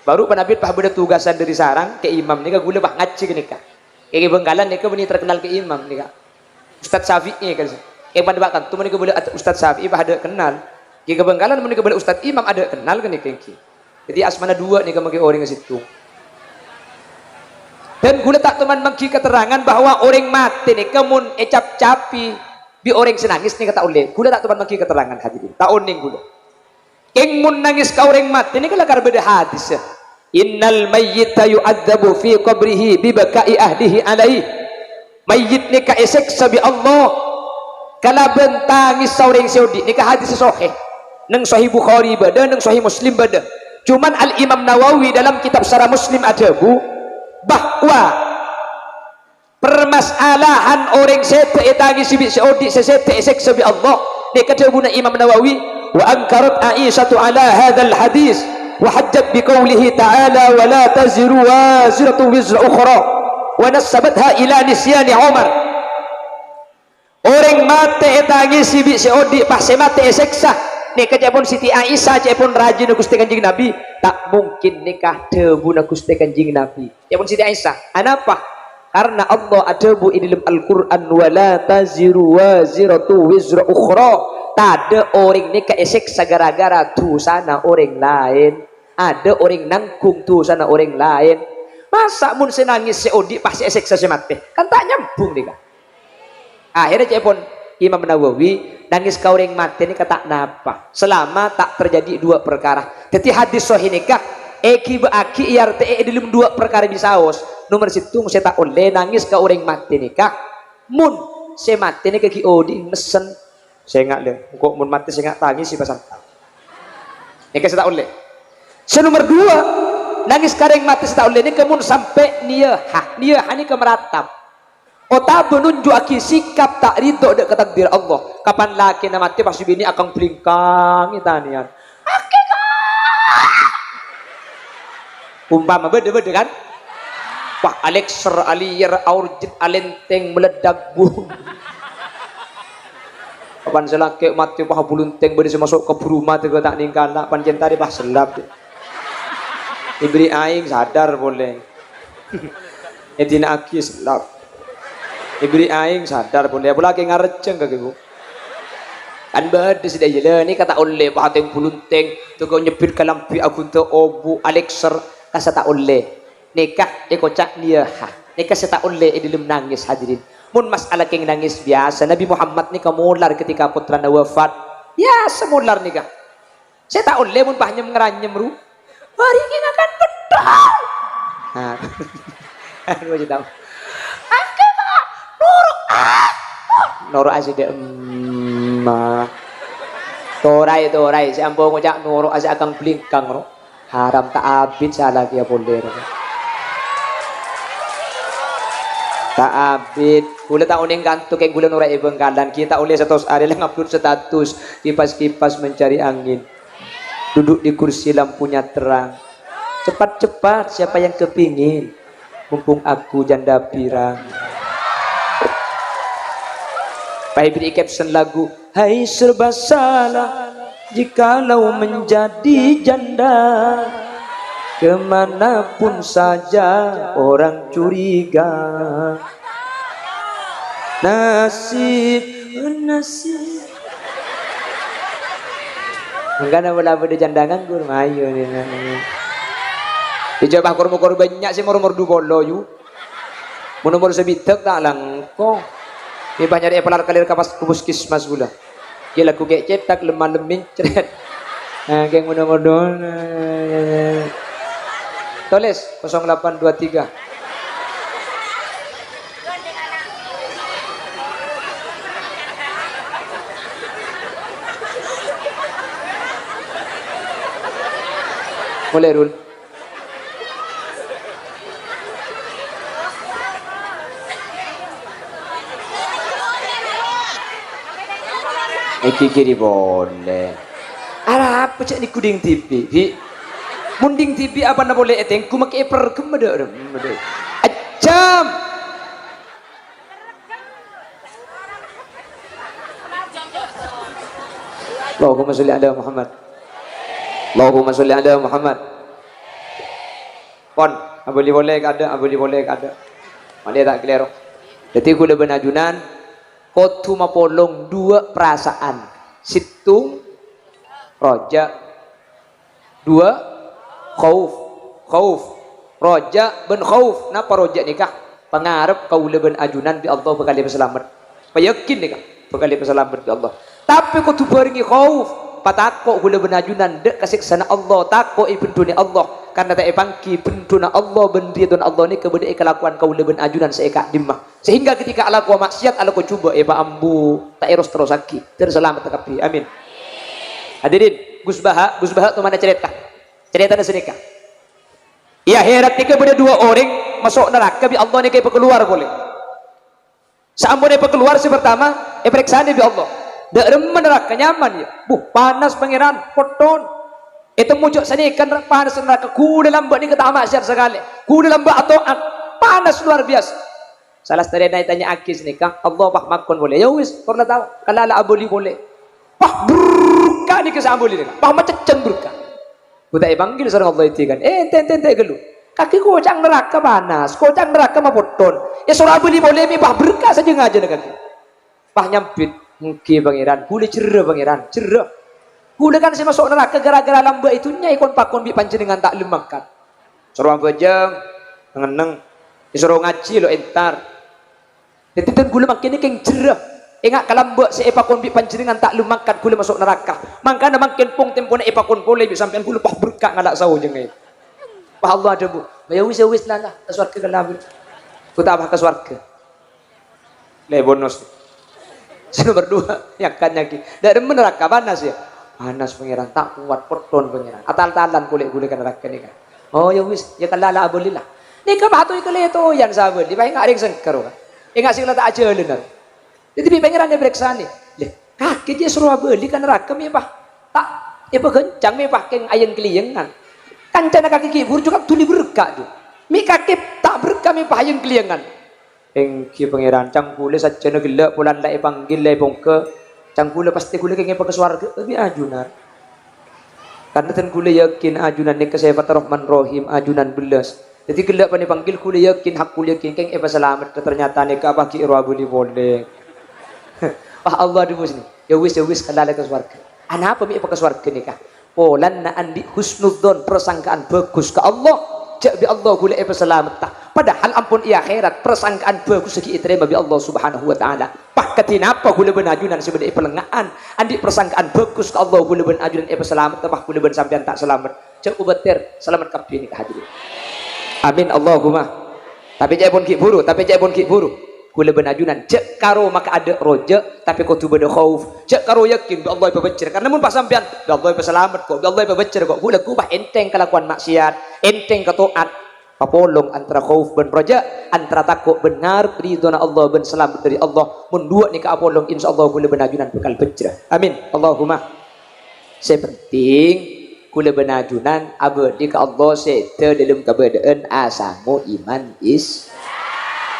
baru panabit pah beda tugasan dari sarang ke imam nika gula bah ngaji ke nika ke Bengkalan nika beni terkenal ke imam nika Ustaz Syafi'i kan pada bakan tu nika boleh Ustaz Syafi'i bah ada kenal ke Bengkalan nika boleh Ustaz Imam ada kenal ke nika jadi asmana dua nika magi orang ke situ dan gula tak teman magi keterangan bahwa orang mati nika mun ecap-capi bi orang senangis nika tak oleh gula tak teman magi keterangan hadirin tak oning gula Keng mun nangis ka orang mati ini kalau beda hadis ya. Innal mayyita yu'adzabu fi qabrihi bi baka'i ahlihi alaihi. Mayyit ni ka isiksa bi Allah. Kala bentangis saureng saudi ni ka hadis sahih. Nang sahih Bukhari bada nang sahih Muslim bada. Cuman Al Imam Nawawi dalam kitab Syarah Muslim ada bu bahwa permasalahan orang sete tangis bi saudi sesete isiksa bi Allah. Ni kata Imam Nawawi وأنكرت عائشة على هذا الحديث وحجت بقوله تعالى ولا تزر وازرة وزر أخرى ونسبتها إلى نسيان عمر orang mati tangis si odi pas mati seksa nikah japon Siti Aisyah japon rajin Gusti Kanjeng Nabi tak mungkin nikah debu Gusti Kanjeng Nabi japon Siti Aisyah kenapa karena Allah adabu di dalam Al-Quran wala taziru waziratu wizra ukhra tak ada orang nikah seksa gara-gara dosana orang lain ada orang nanggung dosana orang lain masa mun senangis seodi pas seksa semate kan tak nyambung nikah akhirnya cepon Imam Nawawi nangis ka orang mati ini kata napa selama tak terjadi dua perkara jadi hadis sahih nikah eki beaki iarte dalam dua perkara disaos nomor situ saya tak oleh nangis ka orang mati nikah mun se mati nikah ki odi mesen saya ingat deh kok mun mati saya ingat tangis si pasang nikah saya tak oleh nomor dua nangis kareng mati saya tak oleh ini kemun sampai niyah ini kemeratap otak menunjuk aki sikap tak ridho dek ketakdir Allah kapan laki na mati pas bini akan pelingkang itanian umpama beda kan wah Alexer Aliyer Aurjit Alenteng meledak bum kapan selake mati pah bulunteng beri masuk ke rumah tu tak ningkala panjen tadi pah selap diberi aing sadar boleh edina aki selap diberi aing sadar boleh pula ke ngareceng ke ibu kan berde sudah jalan ni kata oleh pah teng bulunteng tu kau nyepit kalampi aku tu obu Alexer kasa tak oleh nikah kocak dia nikah saya tak oleh dalam nangis hadirin mun masalah keng nangis biasa Nabi Muhammad ni kamular ketika putrana wafat ya semular nikah saya tak oleh mun pahnyem ngeranyem ru hari ini akan pedang nah aku aja tahu akhirnya noro aja deh torai si ambo ngojak noro aja akan blingkang ro haram tak abid salah dia boleh tak abid gula tak uning kantuk kayak gula nurai Bengkalan kita oleh status area ngupload status kipas-kipas mencari angin duduk di kursi lampunya terang cepat-cepat siapa yang kepingin mumpung aku janda pirang Pak beri caption lagu hai serba salah jikalau menjadi janda kemanapun saja orang curiga nasib enggak nama beda janda nganggur mayu nih dicoba kormo banyak sih mor du bolo yu nomor sebitek tak langko ini banyak dia pelar kalir kapas puskesmas gula dia laku kayak cetak lemah lemin ceret nah kayak nomor tulis 0823 0823 Boleh Rul? Kiri boleh. Arah apa cak ni kuding TV? Munding TV apa na boleh eteng? Ku make per kemada. Acam. Allahumma sholli ala Muhammad. Allahumma sholli ala Muhammad. Pon, abuli boleh kada, abuli boleh kada. Mana tak kelero. Jadi gula benajunan kotu mapolong dua perasaan. Situng roja dua khauf roja ben khauf. Napa roja nikah? Pengarep kaula ben ajunan bi Allah bekali selamat. Payakin nikah bekali selamat bi Allah. Tapi kotu baringi khauf patakok gula ben ajunan dek kasiksana Allah takok ibendune Allah karena tak epangki benduna Allah bendridun Allah ni kebede kelakuan kaula ben ajunan seeka dimah sehingga ketika ala ko maksiat ala ko cuba eba ambu tak eros terus sakit terselamat tekapi amin. Hadirin Gus Baha tu mana cerita na senika ya herat ni kepada dua orang masuk neraka bi Allah ni kaya keluar boleh saambun ni keluar si pertama periksaan bi Allah dak remen neraka nyaman ya panas pangeran poton itu muncul sini kan panas neraka kuda lambat ni kata maksiat sekali kuda lambat atau panas luar biasa salah satu naik tanya akis ni kang Allah pak makon boleh ya wis korna tahu kalala abuli boleh wah berkah ni kesambuli ni pak macam berkah buta panggil sareng Allah itu kan ente gelu kaki kocang neraka panas kocang neraka mah poton ya surah abuli boleh mi pak berkah saja ngaja kaki pak nyampit mungkin pangeran boleh cerah pangeran cerah boleh kan saya masuk neraka gara-gara lamba itu nyai kon pakon bi panjenengan tak lemakan suruh bajang ngeneng disuruh ngaji lo entar jadi dan gula makin keng cerah ingat kalamba saya pakon bi panjenengan tak lemakan gula masuk neraka makanya makin pung tempone pakon boleh bi sampean gula pah berkah ngalak sawo jengai pah Allah ada bu ya wis lah ke surga ke labu ku tak ke surga le bonus nomor dua yang kan lagi dari neraka panas ya panas pangeran tak kuat porton pangeran atal-talan kulit-kulit kan neraka ni kan oh ya wis ya kalala abulilah ni ka batu ikale to yan sabun di bae ngaring sengkero kan ingat sila tak aja lenar jadi pangeran dia periksa ni leh kaki dia suruh abuli kan neraka mi bah tak ya kencang mi bah keng ayen keliengan kancana kaki kibur juga tuli berkah tu mi kaki tak berkah mi bah ayen keliengan engki pangeran cangkule sajana gelak pulan lai panggil lai bongke cangkule pasti kule kenge ke swarga tapi ajunan karena ten kule yakin ajunan ni kesehatan Rahman Rahim ajunan belas jadi gelak pani panggil kule yakin hak kule yakin keng selamat ternyata ni ka baki irwabuli boleh wah Allah di sini ya wis kalala ke swarga ana apa mi ke swarga ni kah polan na andi husnudzon persangkaan bagus ke Allah jak bi Allah kule selamat tak padahal ampun ia akhirat persangkaan bagus segi terima bi Allah Subhanahu wa taala pak katinapa kule ben ajunan sebenarnya pelengaan andi persangkaan bagus ke Allah kule ben ajunan selamat tak kule ben sampean tak selamat cek ubatir selamat kabeh ni hadirin amin Allahumma tapi cek pun ki buru kule ben ajunan cek karo maka ada roja tapi kau tu beda khauf cek karo yakin bi Allah bebecer karena mun pas sampean bi Allah selamat kok bi Allah bebecer kok kule ku bah enteng kelakuan maksiat enteng ketaat papolong antara khauf ben roja antara takut benar ridona Allah ben selamat dari Allah mun dua ni ka apolong insyaallah kule ben ajunan bakal becer amin Allahumma sepenting kule ben ajunan abadi ka Allah sete dalam keberadaan asamu iman is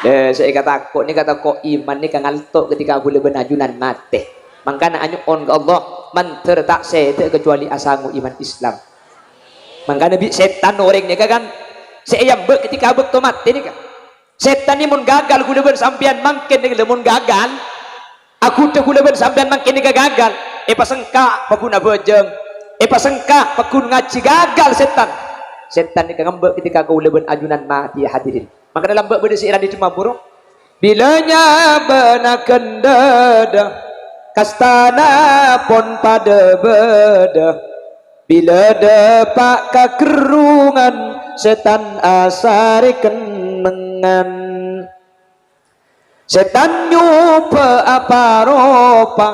saya kata kok iman ni kan ngaltok ketika boleh benajunan mati makanya anyukon ke Allah man tertak sete kecuali asangu iman Islam makanya bi setan orang ni kan saya yang ketika betul mati ni kan setan ni mun gagal boleh bersampian makin ni mun gagal aku tu boleh bersampian makin ni gagal pasengka paguna bojeng pasengka pagun ngaji gagal setan ni kan ngambek ketika kau boleh benajunan mati hadirin maka dalam bab berdesi iradi cuma buruk bilanya benakan dada kastana pon pada beda bila depak kekerungan setan asari kenengan setan nyupa apa ropa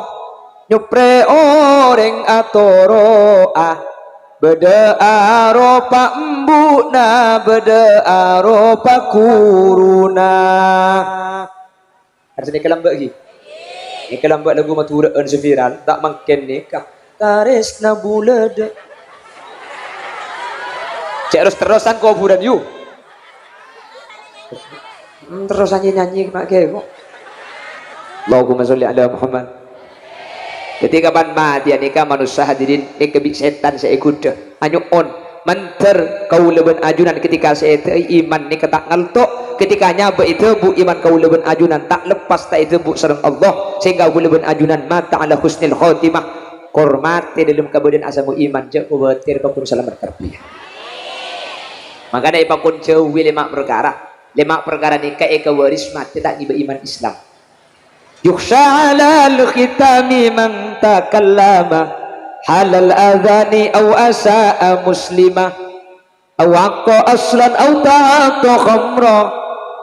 nyupre orang atau roa beda aropa embuna beda aropa kuruna. Harus ni kelambak lagi. Ni kelambak lagu maturaan sefiran tak makin nikah. Taresna bulada. Cek terus-terusan kau buran you. Terus nyanyi mak kau. Allahumma sholli ala Muhammad. Ketika ban mati nikah manusia hadirin kebik setan saya ikut hanya on manter kau leben ajunan ketika saya iman ni tak ngaltok ketika nyaba itu bu iman kau leben ajunan tak lepas tak itu bu sareng Allah sehingga kau leben ajunan mata ala husnil khotimah kormate dalam kemudian asamu iman je kubatir kau selamat terpilih. Makanya ipakun cewi 5 perkara nikah eka waris mati tak iba iman Islam. Yukhsha alal khitami man takallama halal adhani aw asa'a muslimah aw aqqa aslan aw ta'ata khamra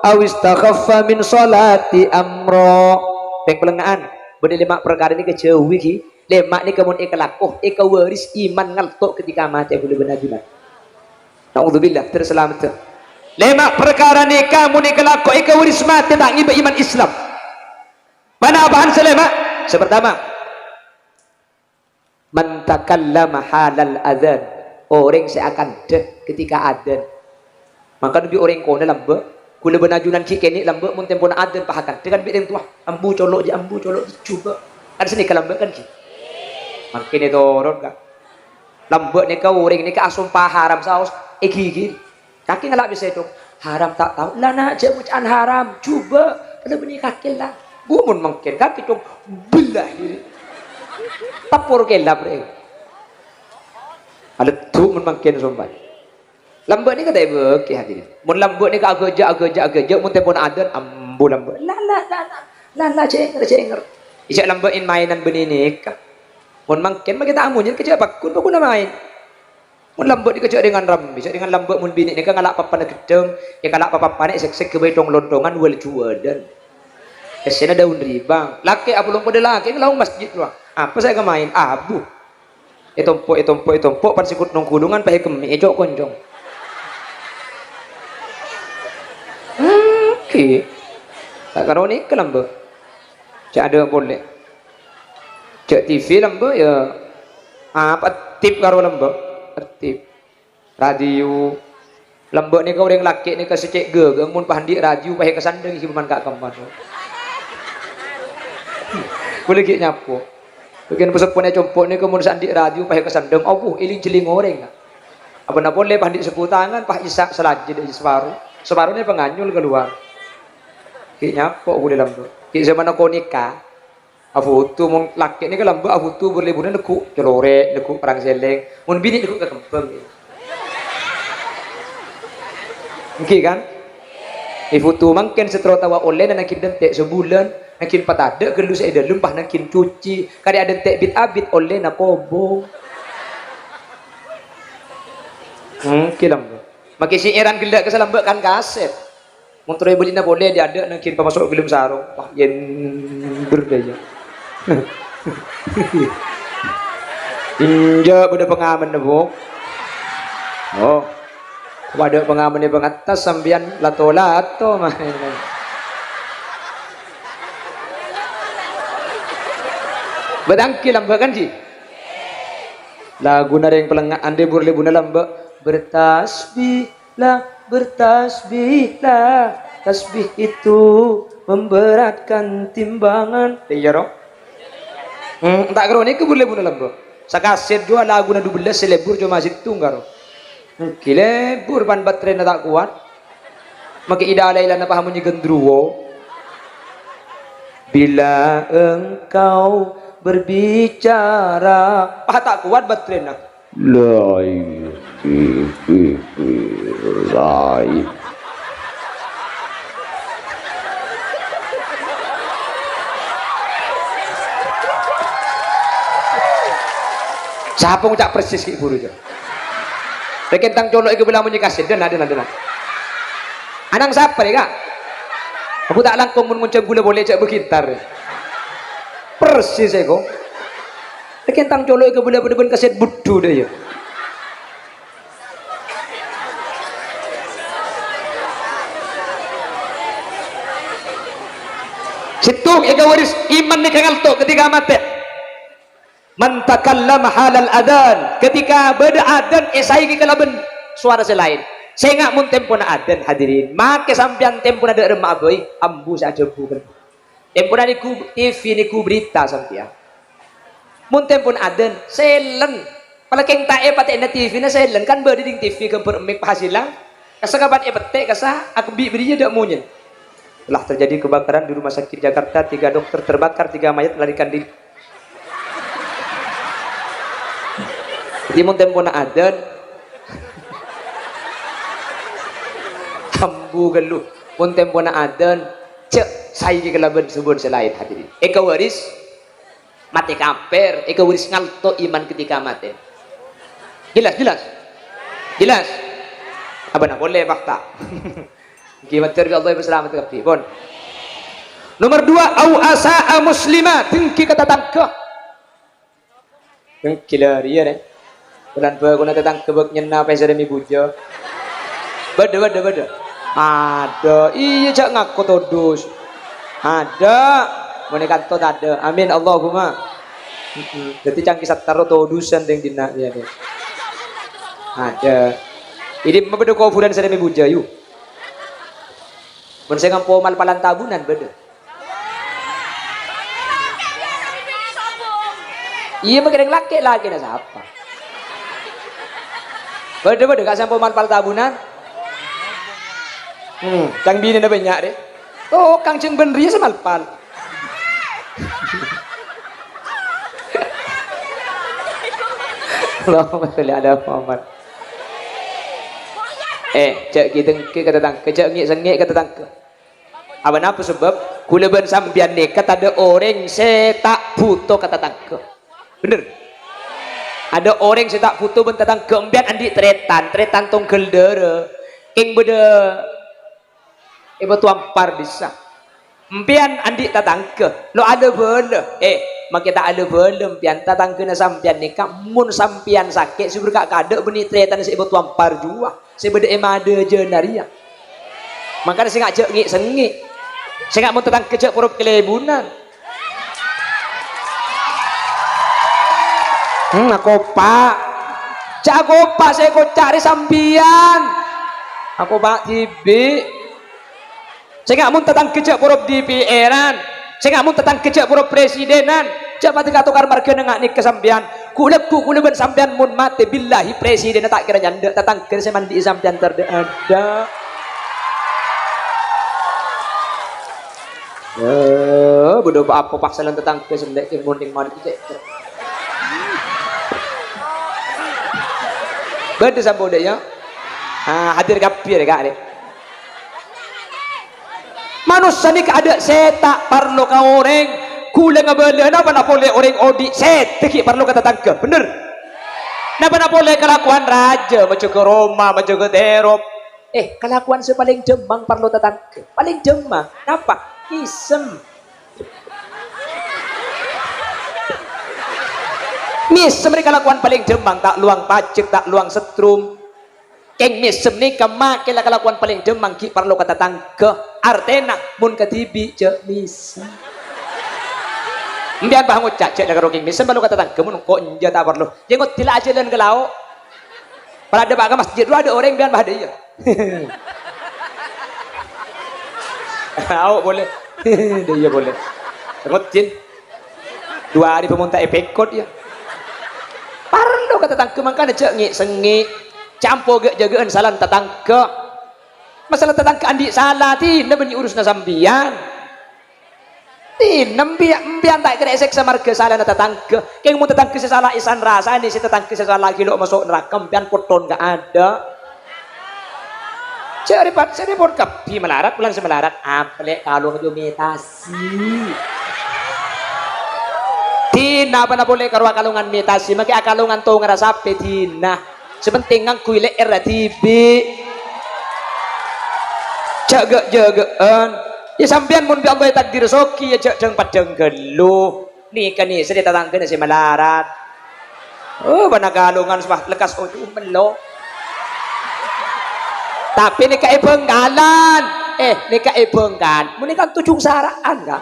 aw istakhaffa min salati amra. Peng pelengaan benda 5 perkara ni kecewi ki lemak ni kemun eka lakuh eka waris iman ngaltok ketika mati boleh benajunan. Na'udzubillah terselamat. 5 perkara ni kamu ni kelakuh eka waris mati tak ngiba iman Islam. Mana apaan selema? Sepertama, man takallama halal adzan. Orang seakan deh ketika adzan. Maka lebih orang kau dalam be, kula benajunan cikeni lambe mun tempon adzan pahakan. Dengan bideng tua, ambu colok coba. Ada sini kalambe kan ki. Makin itu orang kan. Lambe ni kau orang ni ke asum haram saus gigi. Kaki ngalak bisa itu haram tak tahu. Lah nak je bucan haram. Cuba kalau benih kaki lah. Bumun mungkin kaki tu belah diri. Tapur kelap re. Ada tu mun mungkin sombat. Lambat ni kata ibu ke hadirin. Mun lambat ni ka agak mun tempon adan ambu lambat. La cenger. Isyak lambatin mainan benih ni ka. Mun mungkin kita amunnya kerja bakun main. Mun lambat ni kerja dengan rambi. Isyak dengan lambat mun bini ni ka ngalak papan gedeng, ya kalak papan ni sek ke betong lontongan wal juadan. Kesana daun ribang. Laki apa belum pada laki ngelau masjid luang. Apa saya kemain? Abu. Etompok pan sikut nong kulungan pahe kemi ejok konjong. Oke. Tak karo ni ke lambe. Cak ada boleh. Cak TV lambe ya. Apa tip karo lambe? Tip. Radio. Lambe ni kau orang laki ni kasecek ge mun pahandi radio pahe kesandeng hibuman kak kampan. Boleh gik nyapu. Bagian pusat punya compok ni kemun sandik radio pahe kesandeng. Oh, iling jeling orang. Apa nak boleh pandik seputangan pah isak selajid dari separuh ni penganyul keluar. Gik nyapu boleh lambu. Gik zaman aku nikah. Afu tu mun laki ni ke lambu afu tu berliburan lekuk celore, lekuk perang seleng. Mun bini lekuk ke kempeng. Okey kan? Ifutu mungkin setelah tawa oleh dan nakin dentek sebulan, nakin patada gelu saya dah lempah nakin cuci, kali ada dentek bit abit oleh nak kobo. Kilam. Maki si Iran gelak ke selambak kan kaset. Motor beli nak boleh dia ada nakin pemasok gelum sarung. Wah yen berdaya. Inja pada pengaman nebo. Oh. Pada pengaman di pengatas sambian lato-lato main. Bedangki lamba kan ji? Lagu nara yang pelengak ande burle buna lamba bertasbihlah, tasbih itu memberatkan timbangan. Iya roh. Tak karo ni ke burle buna lamba. Sakaset jua lagu na 12 selebur jua masjid tunggal. Kile burban baterai na tak kuat. Maki idalai lah na pahamunnya gendruwo. Bila engkau berbicara, tak kuat baterai na. Lai. Siapa ngucap persis ki buru je. Rekan tang colok ke belah munyi kasih dan ada. Anang siapa ni kak? Aku tak langkung mun muncul gula boleh cak berkintar. Persis saya kok. Rekan tang colok ke belah bener kasih budu dia. situng ega waris iman ni kangalto ketika mati. Man takallama halal adan, ketika beda adan esai ke kalaban suara selain. Saya ngak mun tempo na adan hadirin. Make sampean tempo na de remah boy, ambu saja bukan. Tempo na di TV ni ku berita sampean. Mun tempo na adan selen. Palakeng tae pate na TV na selen kan beda ding TV ke permek hasilang. Kasa kapan petek kasa aku berinya dak munyen. Telah terjadi kebakaran di rumah sakit Jakarta, 3 dokter terbakar, 3 mayat melarikan diri. Di mun tempo na adan ambu galuh mun tempo na adan cek saya ke kelaban sebun selain hadirin eka waris mati kafir, eka waris ngalto iman ketika mati. Jelas apa nak boleh fakta gimana terga Allah berselamat kafi pun. Nomor 2 au asaa muslimat tingki kata tangka kila dia deh bulan guna tentang kebek nyena peseremi bujo beda ada iya cak ngaku todus ada menekan tot ada amin Allahumma jadi cangkis taruh todusan deng dina ya deh ada ini beda kufuran seremi bujo yuk mun saya ngampo mal palan tabunan beda iya makin laki na siapa beda gak sampai manpal tabunan. Kang bini na banyak deh. Oh, kang ceng benri semalpal. Allahumma sholli ala Muhammad. Cek kita tang, cek ngik kata tang. Apa napa sebab kula ben sampean nekat ada orang tak butuh kata tang. Bener. Ada orang yang tak foto tentang keembian andi tretan tongkel dere ing beda ibu tuan par bisa empian andi tatang ke lo ada bela maka tak ada bela empian tatang ke na sampian ni kamun sampian sakit subur kak kadek beni tretan si ibu tuan par jua si beda emade jenaria makanya saya ngak jek sengik saya ngak mau tatang kecek porup kelebunan. Aku pak saya kau cari sampian aku pak tibi saya nggak mau tentang kejak puruk DPR-an saya nggak mau tentang kejak puruk presidenan siapa tiga tukar marga nengak nih kesampian kulep ben sampian mun mati billahi presiden tak kira nyanda tentang kira saya mandi sampian terada bodoh apa paksalan tentang kesendek munding mandi beda sampai udah ya hadir kapir kak deh manusia ni ada setak perlu kau orang kula ngabala napa nak boleh orang odi setak perlu kata tangke bener napa nak boleh kelakuan raja macam ke Roma macam ke Terop kelakuan sepaling jemang perlu tangke paling jemang napa isem misem mereka lakukan paling jemang tak luang pacek tak luang setrum keng misem ni kemak kela kelakuan paling jemang ki perlu kata tangke artena mun ketibi je misem mbian bah ngucak cek negara keng misem perlu kata tangke mun kok nja tak perlu jengot tila aja dan gelau pada baka masjid dulu ada orang bian bah dia tahu boleh dia boleh jengot jin 2 hari pemunta epekot ya parlo kata tangke mangkana cek ngik sengik campur gak jagaan salan tatangke masalah tatangke andi salah tina beni urus na sambian tina mbian tak kena seksa marga salah na tatangke kaya mau tatangke sesalah isan rasa ini si tatangke sesalah kilo masuk neraka mbian poton gak ada cek repot kapi melarat pulang semelarat apalek kalau ngejumitasi tina apa na boleh karwa kalungan mitasi maki akalungan to ngarasape tina sepenting ngang kuile era tibi jagaan ya sampean mun bi Allah takdir soki ya jak jeng padeng gelu nika ni sedih tatangkeun si melarat oh bana kalungan sebah lekas melo tapi nika bengkalan nika bengkan mun kan tujung saraan ka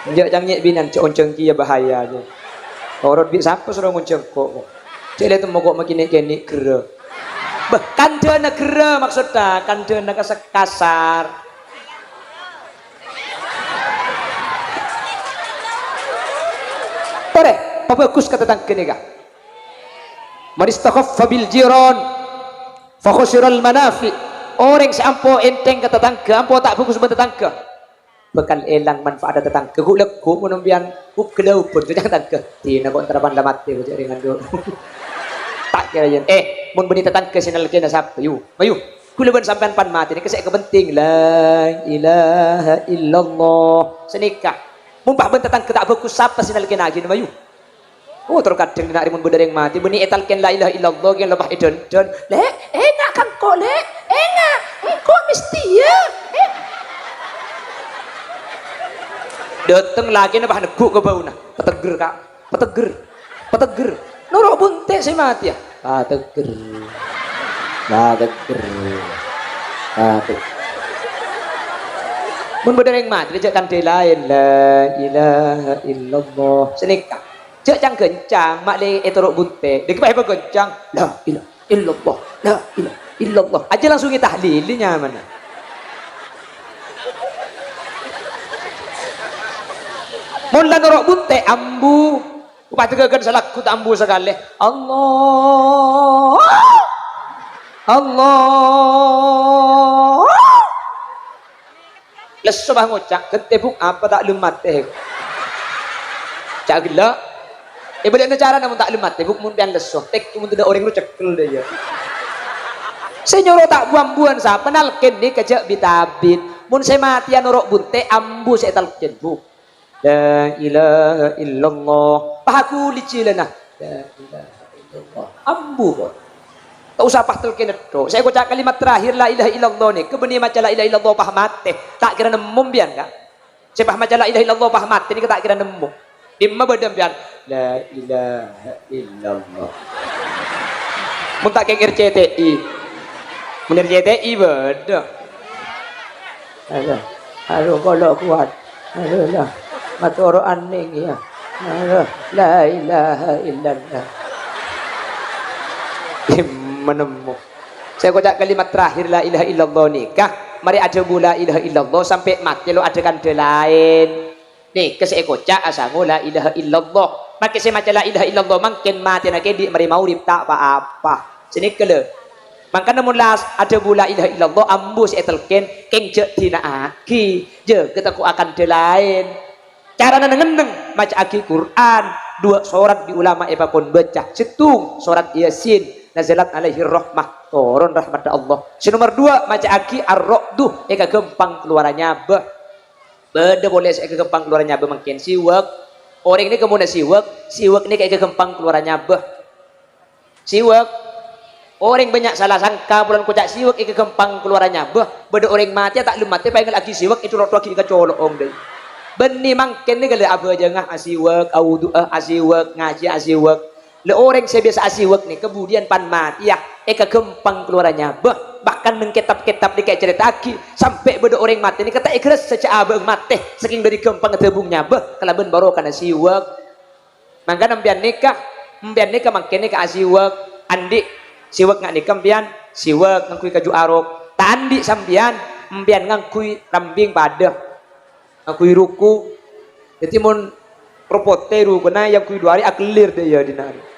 Njak jang nyek binan cek onceng kia bahaya aja. Orang bi siapa suruh ngonceng kok. Cek lihat mogok makin kene gera. Bah kandana gera maksudnya kandana kasar. Tore, bagus kata tangke ni kah? Manistakhaffa bil jiran fa khusirul manafi. Orang seampo enteng kata tangke, ampo tak bagus benda tangke. Bekal elang manfaat tetangga. Ku legu menumbian ku kelau pun jangan tangke. Tina kok antara mati ku ringan do. Tak kira yen. Mun beni tetangga sinal kena sapa yu. Mayu. Ku leben sampean pan mati ni kesek kepenting la ilaha illallah. Senikah. Mun bah ben tetangga tak bagus sapa sinal kena gini mayu. Oh terkadang nak rimun benda yang mati beni etalkan la ilaha illallah yang lebah edon le enggak kan kok le enggak kok mesti ya dateng lagi nah bah neguk ke bau nah peteger kak peteger norok bunte si mati ya peteger mun benda yang mati dijakkan di lain la ilaha illallah senikah cek cang kencang mak le etorok bunte dek apa kencang la ilaha illallah la ilaha illallah aja langsung kita tahlilnya mana mun la norok bunte ambu upah tegagan salakku tak ambu sekali Allah lesu bah ngocak ketebuk apa tak lemat teh cak gila balik cara namun tak lemat teh mun pian lesu tek mun tidak orang lu cekel dia saya nyuruh tak buang-buang sa penalken ni kejak bitabit mun saya mati norok bunte ambu saya talken bu la ilaha illallah pahaku licilana la ilaha illallah ambu kok tak usah pahtul keneto saya ucap kalimat terakhir la ilaha illallah ni kebeni macam la ilaha illallah pahmat teh tak kira nemu bian ka saya paham macam la ilaha illallah pahmat ni tak kira nemu dimma bedem bian la ilaha illallah mun tak keng RCTI mun RCTI beda aduh kalau kuat aduh lah matoro aning ya aduh la ilaha illallah menemu saya ucap kalimat terakhir la ilaha illallah nikah mari ada la ilaha illallah sampai mati lo ada kan lain nih kesek kocak asangu la ilaha illallah makin saya macam la ilaha illallah makin mati nak di mari maurib tak apa-apa sini kele maka namun las ada la ilaha illallah ambus etelken keng je tina aki je kita ku akan lain cara neneng macam aki Quran dua surat di ulama epakon baca setung surat Yasin nazalat alaihi rahmah turun rahmat Allah nomor dua macam aki ar-ra'du eka gempang keluarannya beda boleh saya kegempang keluarannya makin siwak orang ini kemudian siwak ini kayak kegempang keluarannya siwak orang banyak salah sangka bulan kocak siwak kayak kegempang keluarannya beda orang mati tak lemati pengen lagi siwak itu rotu lagi kecolok om deh benih makin ini kalau apa aja ngah asiwak awudu asiwak ngaji asiwak le orang saya biasa asiwak nih kemudian pan mati ya kegempang keluarannya bahkan mengketap-ketap di kayak cerita aki sampai beda orang mati ini kata ikhlas secara abang mati saking dari gempang tebungnya kalaban baru karena siwak maka nampian nikah makin nikah asiwak andi siwak nggak nikah mpian siwak ngakui kaju arok tandi sampian mpian ngakui rambing pada ngakui ruku jadi mun propote rukuna yang kui 2 hari aklir deh ya dinari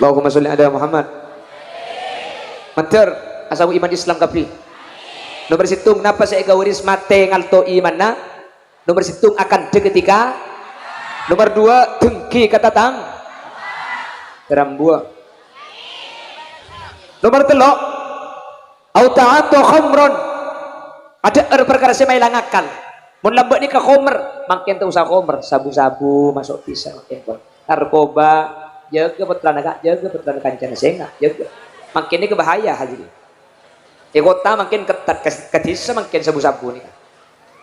Allahumma sholli ala Muhammad. Mater asawu iman Islam kapi. Nomor situng napa saya gawaris mate ngalto imanna. Nomor situng akan ketika. Nomor 2 dengki kata tang. Rambua. Nomor 3 au ta'atu khamron. Ada perkara saya mailang akal. Mun lambek ni ka khomer, makin teu usah khomer, sabu-sabu masuk pisang makin narkoba jaga petran kancana senga jaga makin ini kebahaya hadirin kota makin ketat kedisa makin sabu-sabu nih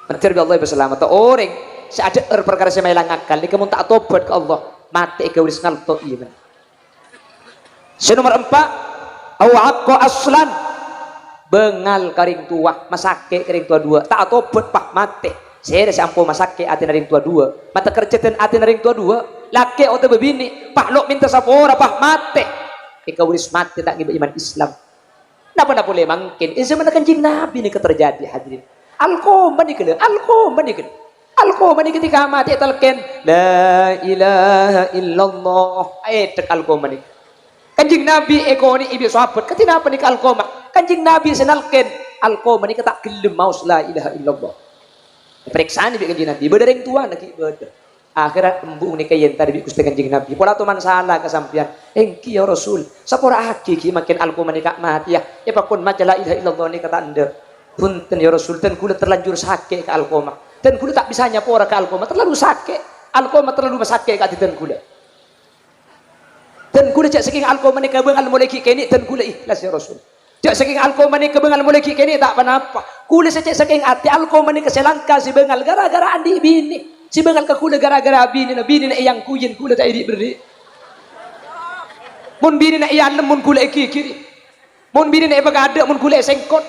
mentir bi Allah berselamat orang seada perkara saya mailang akal ni kamu tak tobat ke Allah mati ke ulis ngalto iman nomor 4 au aqqa aslan bengal karing tua masake karing tua dua tak atopet pah mate saya sampo masake atin ring tua dua mata kerjeten atin ring tua dua laki ote bebini pah lo minta sapora pah mate ika uris mate tak ngiba iman Islam napa boleh mungkin zaman kanjeng Nabi ni terjadi hadirin alqoma ni kena alqoma ni ketika mati talken la ilaha illallah tek alqoma ni kanjeng Nabi ekoni ibu sahabat ketina apa ni alqoma kanjeng Nabi senalken alqoma ni tak gelem maus la ilaha illallah periksaan ni kanjeng Nabi bedereng tua lagi beder akhirat embung ni kayen tadi Gusti kanjeng Nabi pola tu man salah kesampian engki ya Rasul sapora hakiki makin alqoma ni kak mati ya pakun maca la ilaha illallah ni kata anda punten ya Rasul ten kula terlanjur sakit ke alqoma ten kula tak bisa nyapora ke alqoma terlalu sakit alqoma terlalu sakit ke ten kula ten kula cak saking alqoma ni kabengal mulai ki kene ten kula ikhlas ya Rasul cak saking alqoma ni kabengal mulai ki kene tak apa kula cak saking ati alqoma ni keselangka si bengal gara-gara andi bini si bengal ke kula gara-gara bini na yang kuyen kula tak idi beri mun bini na iyan mun kula kiri mun bini na bagada mun kula sengkot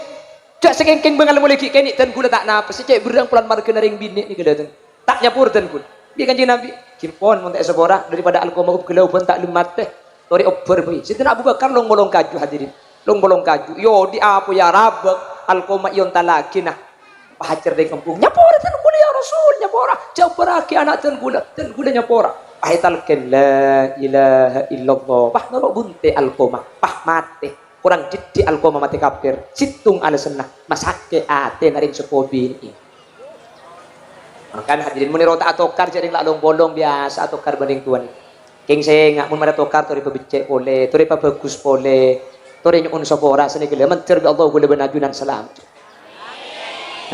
cak sekengkeng bengal mulai ki kene ten kula tak napa secek berang pelan mar kena ring bini ni kedateng tak nyapur ten kula dia kanjeng Nabi kimpon mun tak sabora daripada alqoma kelau pun tak lemat teh tori oper pi Sidina Abu Bakar long bolong kaju hadirin long bolong kaju yo di apa ya rabak alqoma ion talakinah hajar dari kampung nyapora ten kula ya Rasul nyapora japora ki anak ten kula nyapora aitalken la ilaha illallah pah noro bunte alqoma pah mate kurang jiddi alqoma mati kafir situng ala senah masake ate naring sepobi ini makanya hadirin muni rota atokar jadi lalong bolong biasa atokar banding tuan king sengak mun mara tokar tori pabicek boleh tori bagus boleh tori nyun sabora seni gele mentir bi Allah gule benajunan salam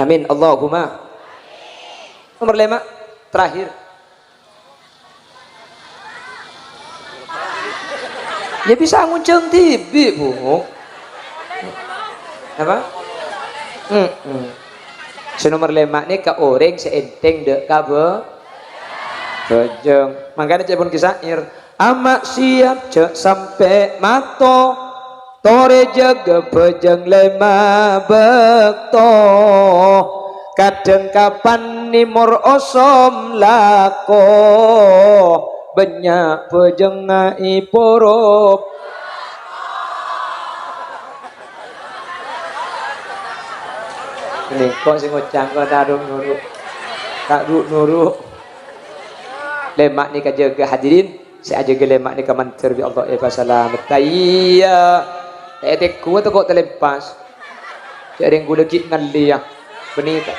amin Allahumma nomor 5 terakhir ya bisa ngunceng tibi bu apa nomor 5 ni ka orang seenteng dek kabe bejeng makanya cek pun kisair amak siap cek sampai mato tore jaga bejeng lema bekto kadang kapan ni mor osom lako banyak pejengai porop ini kok sing ngocang kok tak nuruk lemak ni kajaga hadirin saya ajaga lemak ni ka mantir bi Allah ya selamat tayya etek ku tu kok terlepas jadi yang gula kit ngali ya benita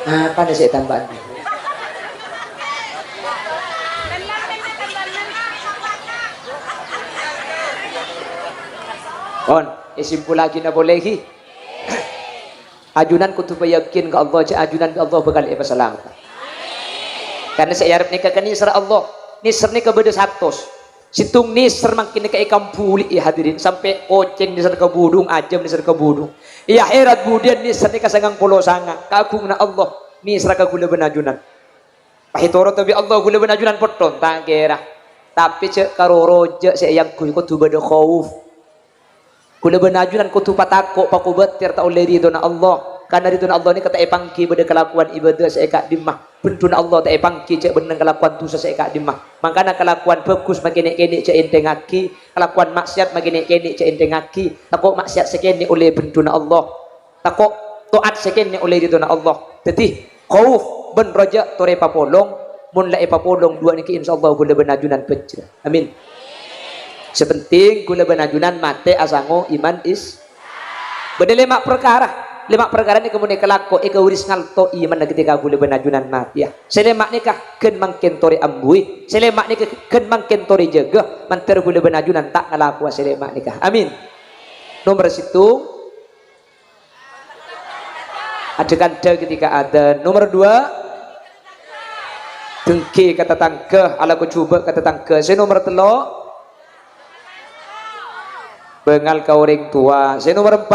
apa nih saya tambahan kon isimpul lagi na bolehi ajunan kutu yakin ke Allah cak ajunan ke Allah bakal iba salam karena saya harap nikah kan nisar Allah nisar nikah beda satos situng nisar makin nikah ikam puli ya hadirin sampai oceng nisar ke budung ajam nisar ke budung iya herat budian nisar nikah sangang polo sangang kagung na Allah nisar ke gula benajunan pahitoro tapi Allah gula benajunan poton tak kira tapi cek karoroja saya yang kutu beda khauf kula benajunan kutu patako paku betir ta oleh ridona Allah karena ridona Allah ni kata epangki beda kelakuan ibadah saya kak dimah bentun Allah ta epangki cek benang kelakuan tu saya kak dimah makana kelakuan bagus makin kene cek enteng aki kelakuan maksiat makin kene cek enteng aki takok maksiat sekene oleh bentuna Allah takok taat sekene oleh ridona Allah tetih khauf ben raja tore papolong mun la papolong dua niki insyaallah kula benajunan pecah amin sepenting gula benajunan mate asango iman is beda 5 perkara ni kemudian kelako eka uris ngalto iman ketika gula benajunan mati ya selemak nikah ken mangken tori ambui selemak nikah ken mangken tori jaga manter gula benajunan tak ngalaku selemak nikah amin nomor situ ada kanda ketika ada nomor 2 tengki kata tangke ala ku cuba kata tangke saya nomor 3 bengal kau orang tua saya nomor 4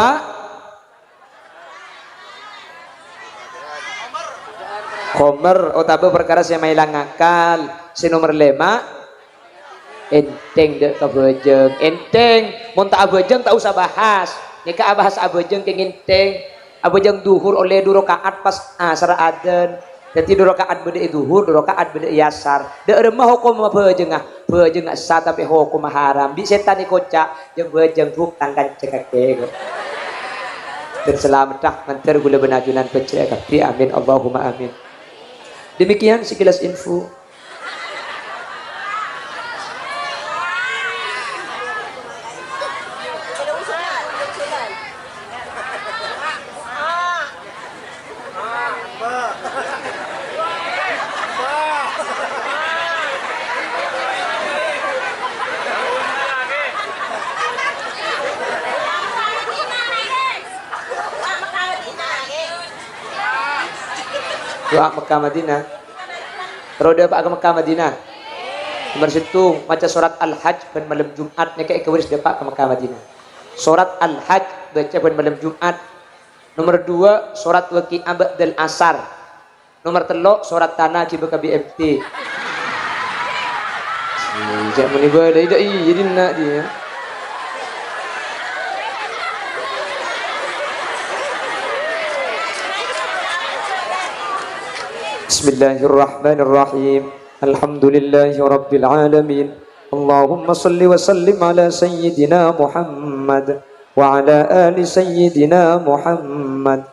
Homer otabe perkara saya mailang akal. Si nomor 5 enteng dek kabejeng. Enteng mun tak abejeng tak usah bahas. Nika bahas abejeng ke enteng. Abejeng duhur oleh 2 rakaat pas asar adzan. Jadi 2 rakaat bede duhur, 2 rakaat bede yasar. Dek remah hukum abejeng ah. Bejeng sa tapi hukum haram. Bi setan dikocak jeung bejeng huk tangkan cekake. Dan selamat dah mantar gula benajunan pecah tapi amin Allahumma amin. Demikian sekilas info. Doa Mekah Madinah. Roda Pak ke Mekah Madinah. Nomor 1 baca surat Al-Hajj pada malam Jumat nya ke waris dapat ke Mekah Madinah. Surat Al-Hajj baca pada malam Jumat. Nomor 2 surat Waqi'ah ba'dal asar. Nomor 3 surat Tanah kiba ka BMT. Jak meniba dah jadi nak dia. Bismillahirrahmanirrahim. Alhamdulillahi rabbil alamin. Allahumma salli wa sallim ala sayyidina Muhammad wa ala ali sayyidina Muhammad.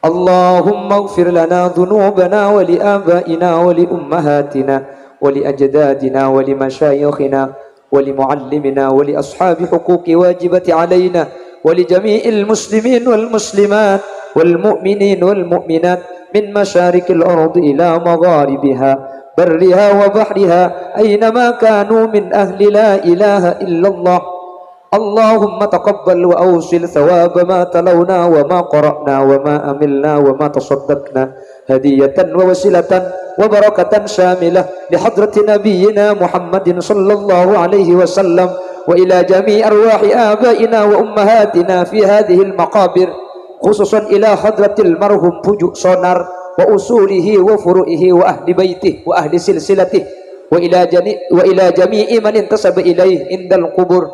Allahumma ighfir lana dhunubana wa li abaina wa li ummahatina wa li ajdadina wa li mashayikhina wa li muallimina wa li ashabi huquqi wajibati alaina wa li jami'il muslimin wal muslimat wal mu'minin wal mu'minat من مشارق الأرض إلى مغاربها برها وبحرها أينما كانوا من أهل لا إله إلا الله. اللهم تقبل وأوصل ثواب ما تلونا وما قرأنا وما أملنا وما تصدقنا هدية ووسيلة وبركة شاملة لحضرة نبينا محمد صلى الله عليه وسلم وإلى جميع أرواح آبائنا وأمهاتنا في هذه المقابر khususan ila hadratil marhum pujuk sonar wa usulihi wa furu'ihi wa ahli baitih wa ahli silsilatih wa ila jami'i man intasaba ilaih indal qubur.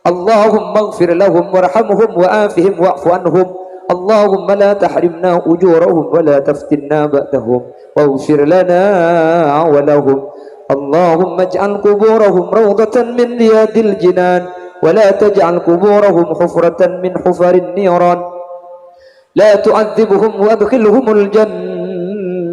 Allahumma ighfir lahum warhamhum wa afihim wa'fu anhum. Allahumma la tahrimna ujurahum wa la taftinna ba'dahum waghfir lana wa lahum. Allahumma ij'al quburahum rawdatan min riyadil jinan wa la taj'al quburahum hufratan min hufarin niran. لا تعذبهم وادخلهم الجنة.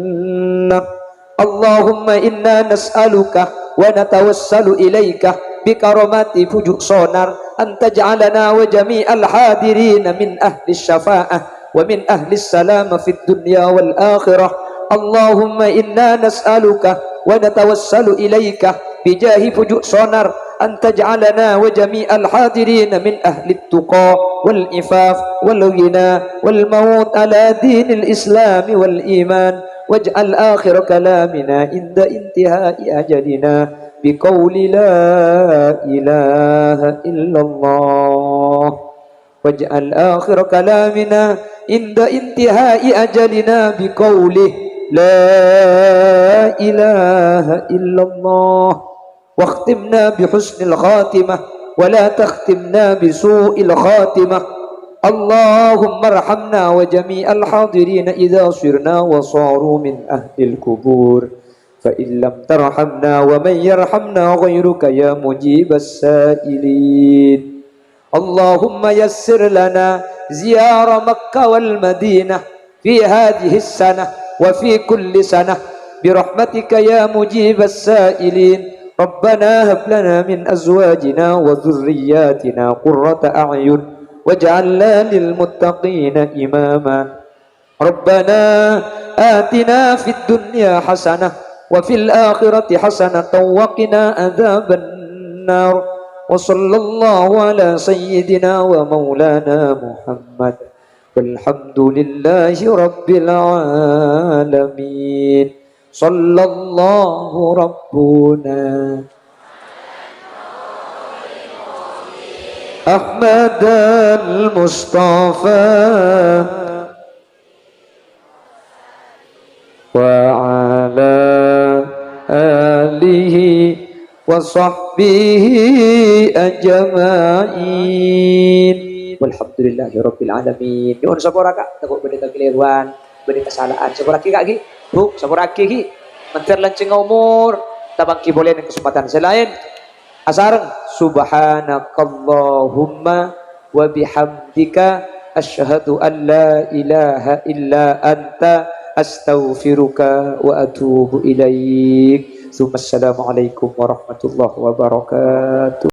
اللهم إنا نسألك ونتوسل إليك بكرامات فجوء صونر أن تجعلنا وجميع الحاضرين من أهل الشفاعة ومن أهل السلام في الدنيا والآخرة. اللهم إنا نسألك ونتوسل إليك بجاه فجوء صونر أن تجعلنا وجميع الحاضرين من أهل التقى والإفاف والغنى والموت على دين الإسلام والإيمان. واجعل آخر كلامنا عند انتهاء أجلنا بقول لا إله إلا الله. واجعل آخر كلامنا عند انتهاء أجلنا بقوله لا إله إلا الله. واختمنا بحسن الخاتمة ولا تختمنا بسوء الخاتمة. اللهم ارحمنا وجميع الحاضرين إذا صرنا وصاروا من أهل القبور. فإن لم ترحمنا ومن يرحمنا غيرك يا مجيب السائلين. اللهم يسر لنا زيارة مكة والمدينة في هذه السنة وفي كل سنة برحمتك يا مجيب السائلين. ربنا هب لنا من أزواجنا وذرياتنا قرة أعين واجعلنا للمتقين إماما. ربنا آتنا في الدنيا حسنة وفي الآخرة حسنة وقنا عذاب النار. وصلى الله على سيدنا ومولانا محمد والحمد لله رب العالمين. صلى الله ربنا أحمد المصطفى
وعلى آله وصحبه أجمعين
Walhamdulillahirabbil alamin. Nyuwun sapura Kak, tekuk bade kekeliruan, bade kesalahan. Sapura ki Kak ki. Bu, sapura ki. Mentir lancing umur, tabang ki boleh dengan kesempatan selain. Asareng subhanakallahumma wa bihamdika asyhadu an la ilaha illa anta astaghfiruka wa atubu ilaik. Assalamualaikum warahmatullahi wabarakatuh.